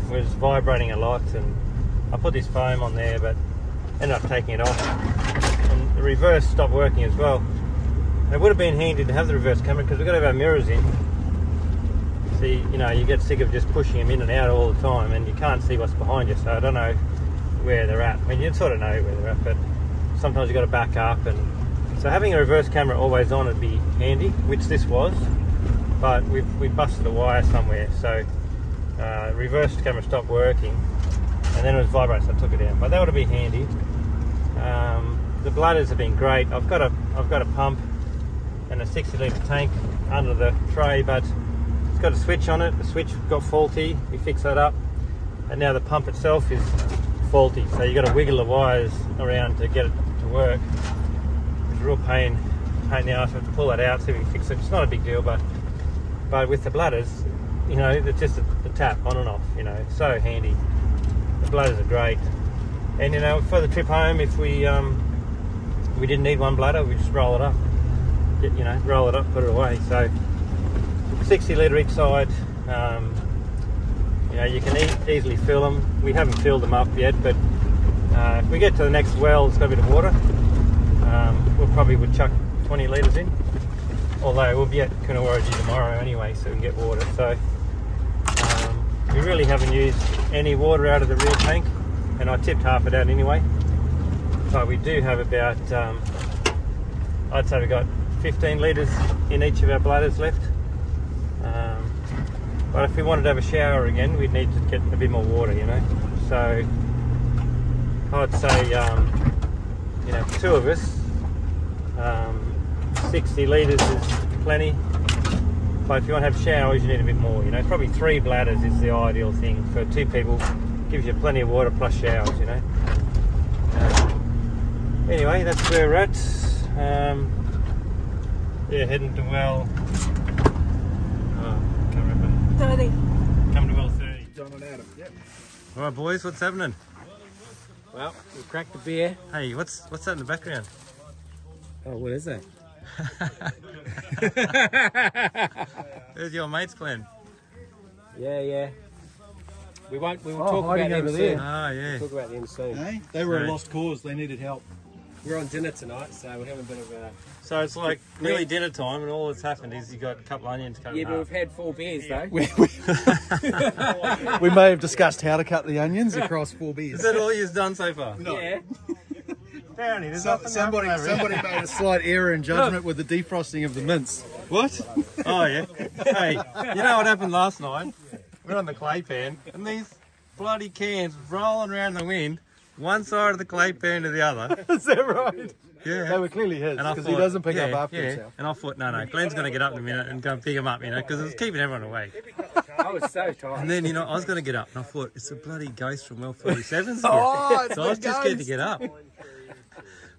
was vibrating a lot, and I put this foam on there, but ended up taking it off, and the reverse stopped working as well. And it would have been handy to have the reverse camera because we've got to have our mirrors in. So you know, you get sick of just pushing them in and out all the time, and you can't see what's behind you. So I don't know where they're at. I mean, you sort of know where they're at, but sometimes you've got to back up. And so having a reverse camera always on would be handy, which this was. But we busted a wire somewhere, so reverse camera stopped working, and then it was vibrating, so I took it down. But that would have been handy. The bladders have been great. I've got a pump and a 60 litre tank under the tray, but it's got a switch on it. The switch got faulty. We fixed that up, and now the pump itself is faulty. So you got to wiggle the wires around to get it to work. It's a real pain in the arse. We have to pull that out, see if we can fix it. It's not a big deal, but with the bladders, you know, it's just the tap on and off. You know, so handy. The bladders are great, and you know, for the trip home, if we didn't need one bladder, we just roll it up. You know, roll it up, put it away. So 60 litre each side. You know, you can easily fill them. We haven't filled them up yet, but if we get to the next well, it's got a bit of water. We'll probably would chuck 20 litres in. Although we'll be at Kunawariji tomorrow anyway, so we can get water. So we really haven't used any water out of the rear tank, and I tipped half it out anyway. So we do have about, I'd say we've got 15 litres in each of our bladders left. But if we wanted to have a shower again, we'd need to get a bit more water, you know. So I'd say, you know, for two of us, 60 litres is plenty. But if you want to have showers, you need a bit more, you know. Probably 3 bladders is the ideal thing for 2 people. Gives you plenty of water plus showers, you know. Anyway, that's where we're at. Yeah, heading to well. Can't remember. 30. Come to well 30. John and Adam. Yep. All right, boys, what's happening? Well, we cracked the beer. Hey, what's that in the background? Oh, what is that? There's your mate's Glenn. Yeah. We won't talk about them over soon. there. Ah, yeah. Talk about them soon. Hey, they were Right. a lost cause. They needed help. We're on dinner tonight, so we're having a bit of a... So it's like nearly dinner time, and all that's happened is you got a couple of onions cut Yeah, in but half. we've had 4 beers, though. We may have discussed how to cut the onions across 4 beers. Is that all you've done so far? No. Yeah. Apparently, there's nothing Somebody made a slight error in judgment with the defrosting of the mince. What? Oh, yeah. Hey, you know what happened last night? We're on the clay pan, and these bloody cans rolling around the wind, one side of the clay pan to the other. Is that right? Yeah. They were clearly his, And I because he thought, doesn't pick up yeah, after himself. And I thought, no, Glenn's going to get up in a minute and go and pick him up, you know, because it's keeping everyone awake. I was so tired. And then, you know, I was going to get up, and I thought, it's a bloody ghost from well 47. Oh, it's so I was the just scared to ghost. get up.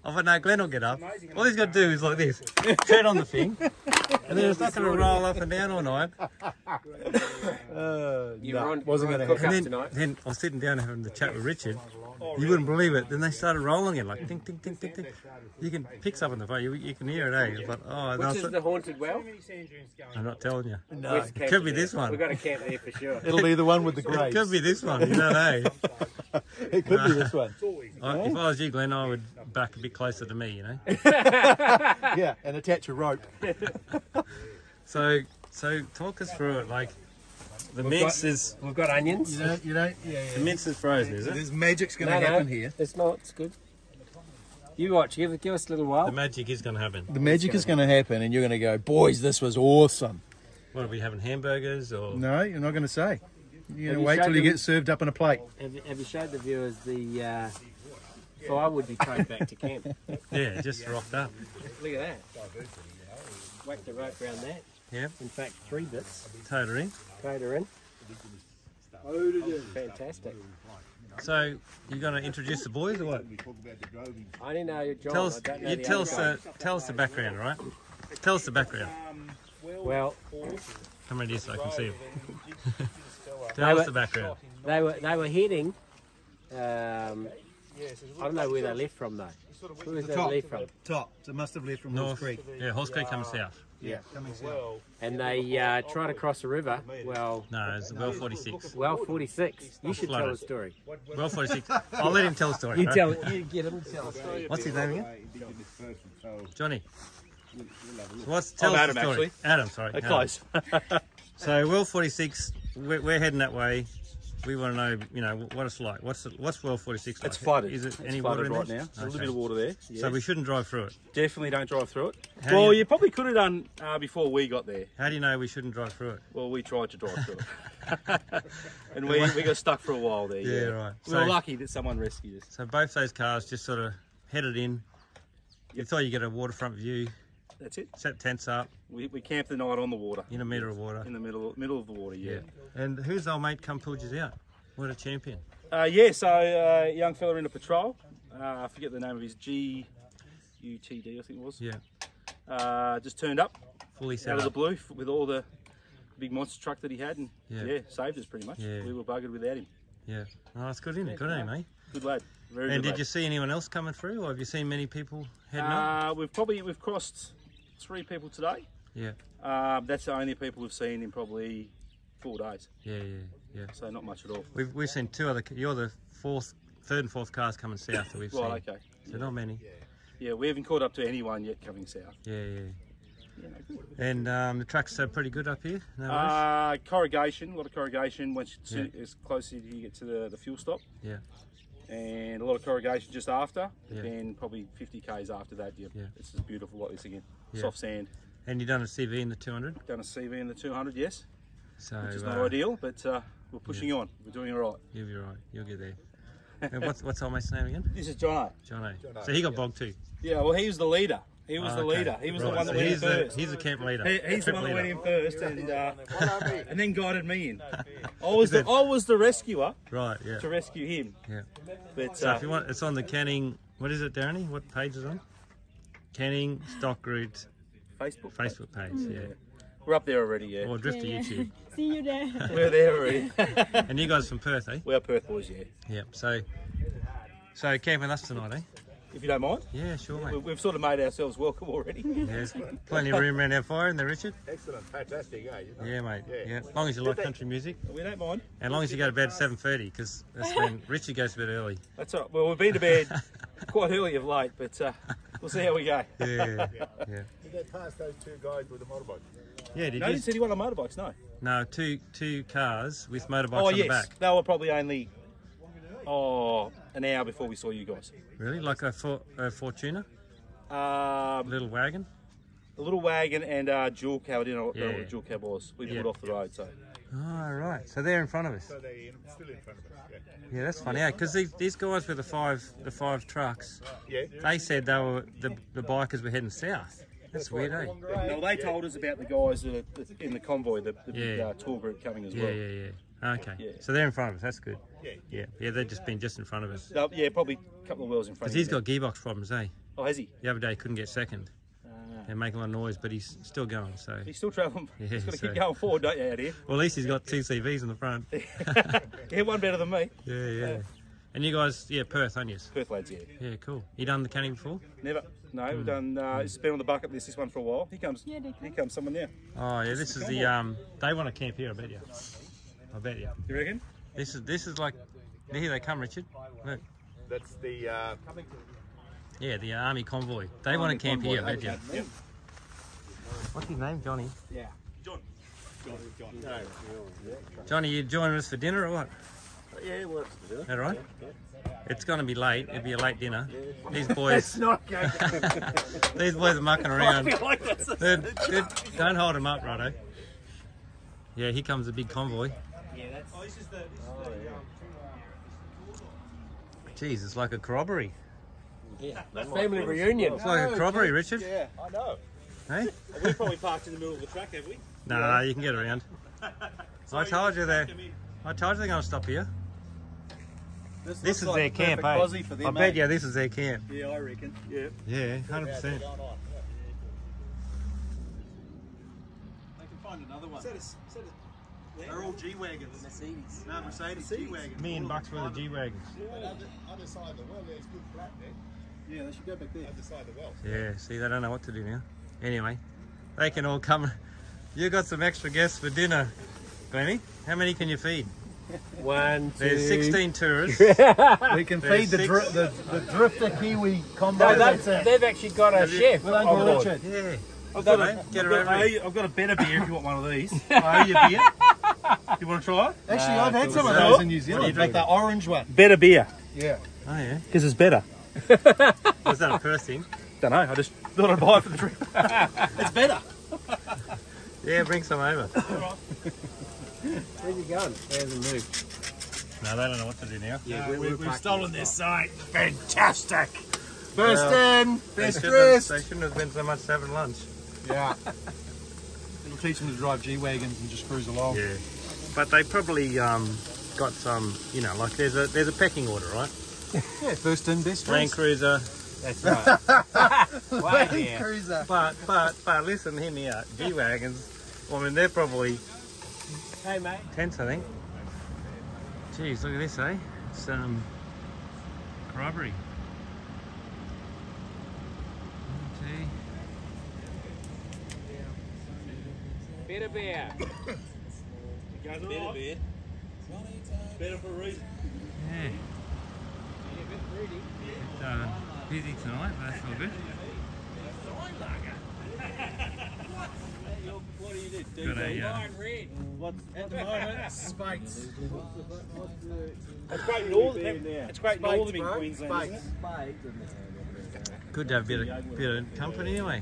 I thought, no, Glenn will get up. All he's got to do is like this, tread on the thing, and then it's not going to roll up and down all night. Wasn't going to happen And tonight. then I was sitting down having the chat with Richard. You wouldn't believe it. Then they started rolling it like ding, ding, ding, ding, ding. You can pick up on the phone. You can hear it, eh? But, oh, Which is the haunted well? I'm not telling you. No. It could be this one. We've got to camp there for sure. It'll be the one with the It grapes. could be this one. You don't know. It could be this one. If I was you, Glenn, I would back a bit closer to me, you know. Yeah, and attach a rope. So talk us through it. Like the mince is We've got onions. Yeah. the mince is frozen, is it? There's magic's going to happen here. It's not. It's good. You watch. Give us a little while. The magic is going to happen. The magic is going to happen, and you're going to go, boys, this was awesome. What are we having? Hamburgers or? No, you're not going to say. You're going Have to you wait showed till you them- get served up on a plate. Have you showed the viewers the firewood you take back to camp? Yeah, just rocked up. Look at that. Whack the rope around that. Yeah, In fact, 3 bits. total in. Throw her in. Fantastic. So you're going to introduce the boys or what? I didn't know John. Tell us. I don't know You the tell other us. Tell us the background, right? Tell us the background. guy. Well, Come around here so I can see you. Tell us the background. they were heading. I don't know where they left from though. Where was they left from? Top. So it must have left from North. Yeah, Horse Creek comes south. Yeah. And they tried to cross the river. Well, No, it's well 46. well, 46. You should tell Flooded. the story. Well 46. I'll let him tell the story. You right? tell it. You get him to tell the story. What's his name again? Johnny. So tell us Adam, the story. actually. Adam, sorry. Adam. Close. So well 46, we're heading that way. We want to know, you know, what it's like. What's well 46 like? It's flooded. Is it It's any water flooded in right there? now. There's a little Okay. bit of water there. So we shouldn't drive through it. Definitely don't drive through it. How do Well, you- you probably could have done before we got there. How do you know we shouldn't drive through it? Well, we tried to drive through it. And we got stuck for a while there. Yeah, right. We were So- lucky that someone rescued us. So both those cars just sort of headed in. You thought you get a waterfront view, That's it. set tents up We camped the night on the water. in a metre of water. In the middle of the water, yeah. And who's old mate come pulled you out? What a champion. So a young fella in a patrol. I forget the name of his GUTD, I think it was. Yeah, Just turned up fully set out of the up. blue with all the big monster truck that he had, and Yeah. saved us pretty much. Yeah. We were buggered without him. Yeah. Oh, that's good, isn't it? Good on him, eh? Good lad. Very And good did lad. you see anyone else coming through, or have you seen many people heading up? We've crossed 3 people today. Yeah, That's the only people we've seen in probably 4 days. yeah. So not much at all. We've seen 2 other. You're the third and fourth cars coming south that we've seen. Right, okay. So not many. Yeah, we haven't caught up to anyone yet coming south. Yeah. Yeah, no, good. And the trucks are pretty good up here. No worries? Corrugation, a lot of corrugation once Yeah. as close as you get to the fuel stop. Yeah. And a lot of corrugation just after, but Yeah. then probably 50 k's after that, Yeah. it's just beautiful like this again. Yeah. Soft sand. And you done a CV in the 200. Done a CV in the 200, yes, So which is not ideal, but we're pushing on. We're doing all right. You'll be right. You'll get there. And what's old mate's name again? This is John. John A. So he got bogged too. Yeah, well, he was the leader. He was the Okay. leader. He was the Right, one that so went in he's first. He's the camp leader. He's the Trip one that went leader. in first, and then guided me in. I was the rescuer Right. Yeah. to rescue him. Yeah. But So if you want, it's on the Canning. What is it, Darren? What page is it on? Canning Stock Route Facebook page. Yeah. we're up there already. Yeah, Or Drifta YouTube. See you there. we're there already. And you guys from Perth, eh? We're Perth boys, yeah. Yep. So camping us tonight, eh? If you don't mind, Yeah, sure, mate. we've sort of made ourselves welcome already. There's plenty of room around our fire in there, Richard. Excellent. Fantastic, eh? Yeah, mate. Yeah. As long as you like country music, We don't mind. and as long as you go to bed at 7:30, because that's when Richard goes to bed early. That's all right. Well, we've been to bed quite early of late, but we'll see how we go. Yeah. Did they pass those 2 guys with the motorbike? Yeah. Did No, I you? didn't see anyone on motorbikes, no. No, two cars with motorbikes Oh, on yes. the back. They were probably only, an hour before we saw you guys. Really? Like a Fortuner, A little wagon. little wagon and dual cab. I didn't know what Yeah. the dual cab was. We Yeah. pulled off the road, so. Oh, right. So they're in front of us. So they're still in front of us. Yeah, that's funny. Yeah, because these guys with the five trucks, Yeah. they said they were the bikers were heading south. That's weird, eh? No, they told us about the guys that are in the convoy, the big Yeah. tour group coming as Yeah, well. yeah. Okay. Yeah. So they're in front of us. That's good. Yeah. They've just been just in front of us. Yeah, probably a couple of wheels in front Because of he's you. got gearbox problems, eh? Oh, has he? The other day couldn't get second. And making a lot of noise, but he's still going. So He's still travelling. Yeah, He's got to so- keep going forward, don't you, out here? well, at least he's got 2 CVs in the front. Yeah, one better than me. Yeah. And you guys, yeah, Perth, aren't you? Perth lads, yeah. Yeah, cool. You done the canning before? Never. No, we've done. It's been on the bucket list, this one, for a while. Here comes. Yeah, Here comes someone there. Oh yeah, this is the They want to camp here, I bet you. I bet you. You reckon? This is like. Here they come, Richard. Look. That's the Yeah, the army convoy. They want to camp here, I bet you. Yeah. What's his name, Johnny? Yeah. John. Johnny, you joining us for dinner or what? Yeah, it works to do it. Is that right? It's going to be late. It'll be a late dinner. These boys. These boys are mucking around. Don't hold them up, righto. Yeah, here comes a big convoy. Yeah, that's... Oh, this is the... Jeez, it's like a corroboree. Yeah, family reunion. It's like a corroboree, Richard. Yeah, I know. Hey? We probably parked in the middle of the track, have we? Nah, you can get around. I told you they're going to stop here. This is like their the camp, perfect eh? Aussie for them, I bet eh? you this is their camp. Yeah, I reckon. Yeah. Yeah, 100%. They can find another one. They're all G-Wagons. Mercedes. No, Mercedes G-Wagons. $1,000,000 for the G-Wagons. Other side of the well, there's good flat there. Yeah, they should go back there. Other side of the well. Yeah, see, they don't know what to do now. Anyway, they can all come. You got some extra guests for dinner, Glennie. How many can you feed? 1, 2... There's 16 tourists. We can feed the There's Drifter Kiwi combo. No, they've actually got a chef. With Uncle on board. Richard. Yeah. I've got, I've got a better beer if you want one of these. I owe you a beer. You want to try it? Actually, I've had some of so- those in New Zealand, like the orange one. Better beer. Yeah. Oh, yeah. Because it's better. Was that a first thing? Don't know, I just thought I'd buy it for the drink. It's better. Yeah, bring some over. Where's he going? He hasn't moved. No, they don't know what to do now. Yeah, We've stolen their site. Fantastic. First in, They best shouldn't, dressed. they shouldn't have been so much having lunch. Yeah. It'll teach them to drive G-Wagons and just cruise along. Yeah. But they probably got some, you know, like there's a pecking order, right? Yeah, first in, best Land dressed. Cruiser. That's right. Land Cruiser. But listen, hear me out. G-Wagons, I mean, they're probably Hey, mate. tense, I think. Jeez, look at this, eh? It's corroboree. Okay. Better beer. Better beer. Better for a reason. Yeah. Busy tonight, but that's all good. What do you do? Got a, What's at the moment? Spikes. It's great in all it's great in all of them in Queensland, isn't it? good to have a bit of company anyway.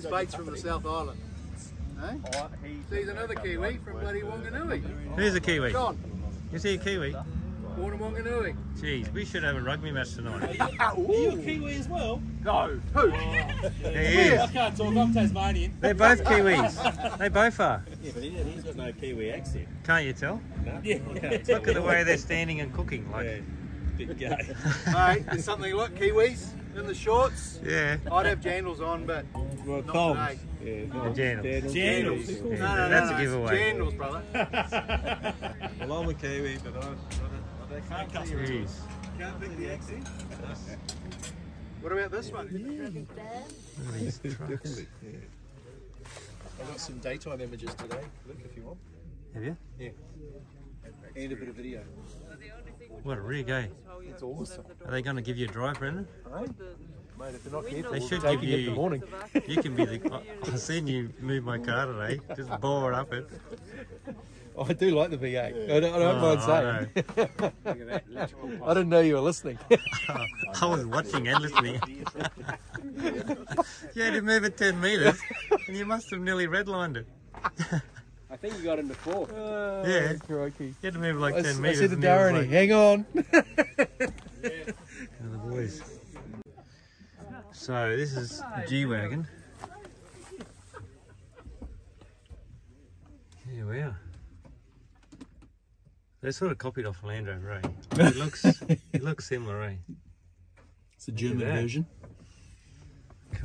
Spikes from the South Island. Eh? He's another Kiwi from bloody Wanganui. Who's a Kiwi? John, Is he a Kiwi? born in Wanganui. Jeez, we should have a rugby match tonight. Are you a Kiwi as well? No. Who? He is. I can't talk, I'm Tasmanian. They're both Kiwis. They both are. Yeah, but he's got no Kiwi accent. Can't you tell? Yeah. Look at the way they're standing and cooking. Like, Big gay. Mate, there's something like Kiwis in the shorts. yeah. I'd have jandals on, but Well, not Toms. today. The jandals. Jandals. Yeah, that's a giveaway. Jandals, brother. Well, I'm a Kiwi, but I can't Jeez. pick the accent. What about this one? Look at these trucks. I've got some daytime images today. Look if you want. Have you? Yeah. And a bit of video. What a rig, eh? It's awesome. Are they going to give you a drive, Brendan? Mate, if they're not careful, They we'll should be give taking it in you. the morning. You can be the. I've seen you move my car today. Just bore it up it. Oh, I do like the V8. I don't mind saying. I didn't know you were listening. I was watching and listening. You had to move it 10 metres and you must have nearly redlined it. I think you got him before. Yeah. Crikey. You had to move like 10 I metres. said to and he was Darren, like, hang on. "Oh, the boys. So this is G-Wagon. Here we are. They sort of copied off a Land Rover, eh? It looks similar, eh? It's a German that. version.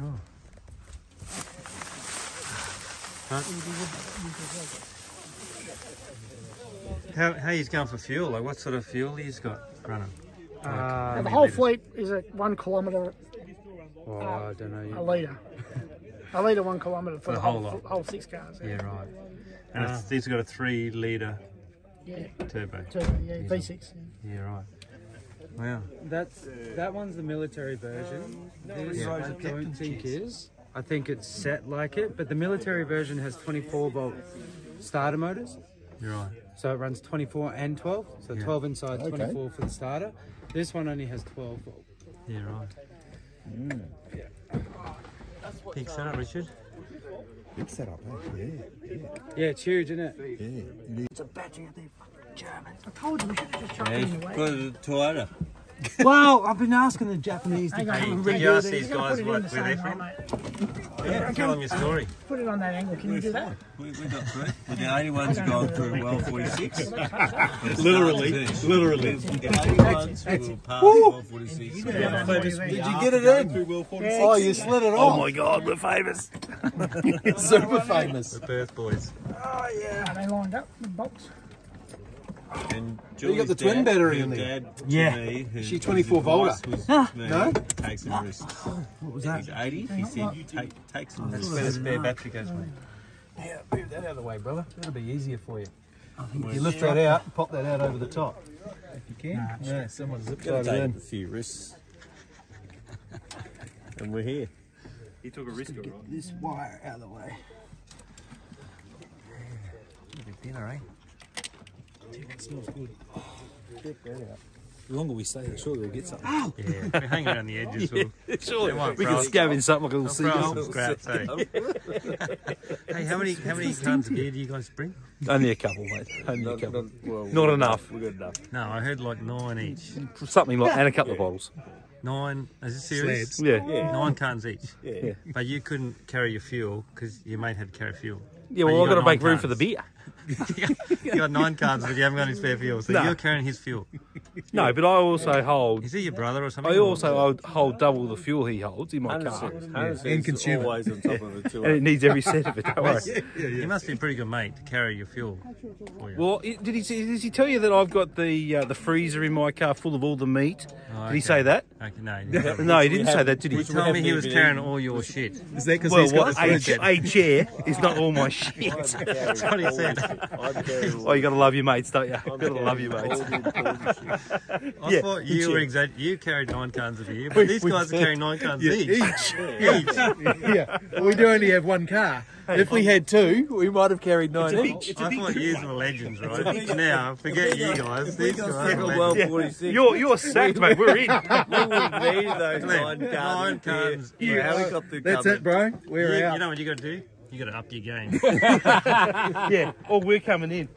Sure. How he's going for fuel? Like what sort of fuel he's got running? The whole fleet is at 1 kilometre. I don't know. A litre. A litre 1 kilometre for the whole lot. whole 6 cars. Yeah, right. And it's got a 3 litre turbo. Yeah, V6. Yeah, right. Wow. That one's the military version. This I don't think is. I think it's set like it, but the military version has 24-volt starter motors. You're right. So it runs 24 and 12. So 12 inside, 24 for the starter. This one only has 12 volt. Yeah, right. Big setup, Richard. Big setup, eh? Yeah, it's huge, isn't it? Yeah. It's a battery of the Germans. I told you we should have just chucked it anyway. Got a Toyota. Well, I've been asking the Japanese to Did you ask these guys where they're from? Yeah, tell them your story. Put it on that angle. Can you do that? We got through. We're the only ones going through well 46. Literally. The only ones who will pass well 46. Did you get it in? Oh, you slid it off. Oh my God, we're famous. Super famous. The Perth boys. Oh yeah. Are they lined up in the box? And You got the twin battery in there. Yeah. She 24 volter. No? Take some risks. What was that? He's 80. He said, take some risks. Where the spare battery goes, mate. Yeah, move that out of the way, brother. That'll be easier for you. You lift that out, pop that out over the top. If you can. Yeah, someone zip Gotta tied it in. take a few risks. And we're here. He took a risk, right? This wire out of the way. Dinner, eh? It smells good. The longer we stay there, surely we'll get something. Yeah, we're hanging around the edges. Surely we can scavenge something like a little seagull. Scraps, eh? Hey, how many tons of beer do you guys bring? Only a couple, mate. Only a couple. Not enough. We got enough. No, I heard like 9 each. Something like, and a couple of bottles. 9, is it serious? Yeah. 9 tons each. Yeah. But you couldn't carry your fuel because your mate had to carry fuel. Yeah, well, I've got to make room for the beer. You got 9 cans, but you haven't got any spare fuel. So you're carrying his fuel. No, but I also hold. Is he your brother or something? I also hold double the fuel he holds in my car. And consumer. Always on top of it too. And it needs every cent of it. Don't worry. You must be a pretty good mate to carry your fuel for you. Well, did he tell you that I've got the freezer in my car full of all the meat? Oh, did he say that? Okay, no, he didn't. No, he didn't say that, did he? He told me he was carrying all your shit. Is that because Well, what, a chair is not all my shit. That's what he said. Oh, you got to love your mates, don't you? Got to love your mates. I thought you were you carried 9 cans of beer, but these guys are carrying 9 cans each. Yeah. We do only have 1 car. If we had 2, we might have carried 9 each. I thought you were legends, right? Now, forget you guys. These guys are well legends. 46. You're sacked, mate. We're in. We wouldn't need those 9 cans. 9 cans. That's it, bro. We're out. You know what you got to do? You got to up your game. Yeah, or we're coming in.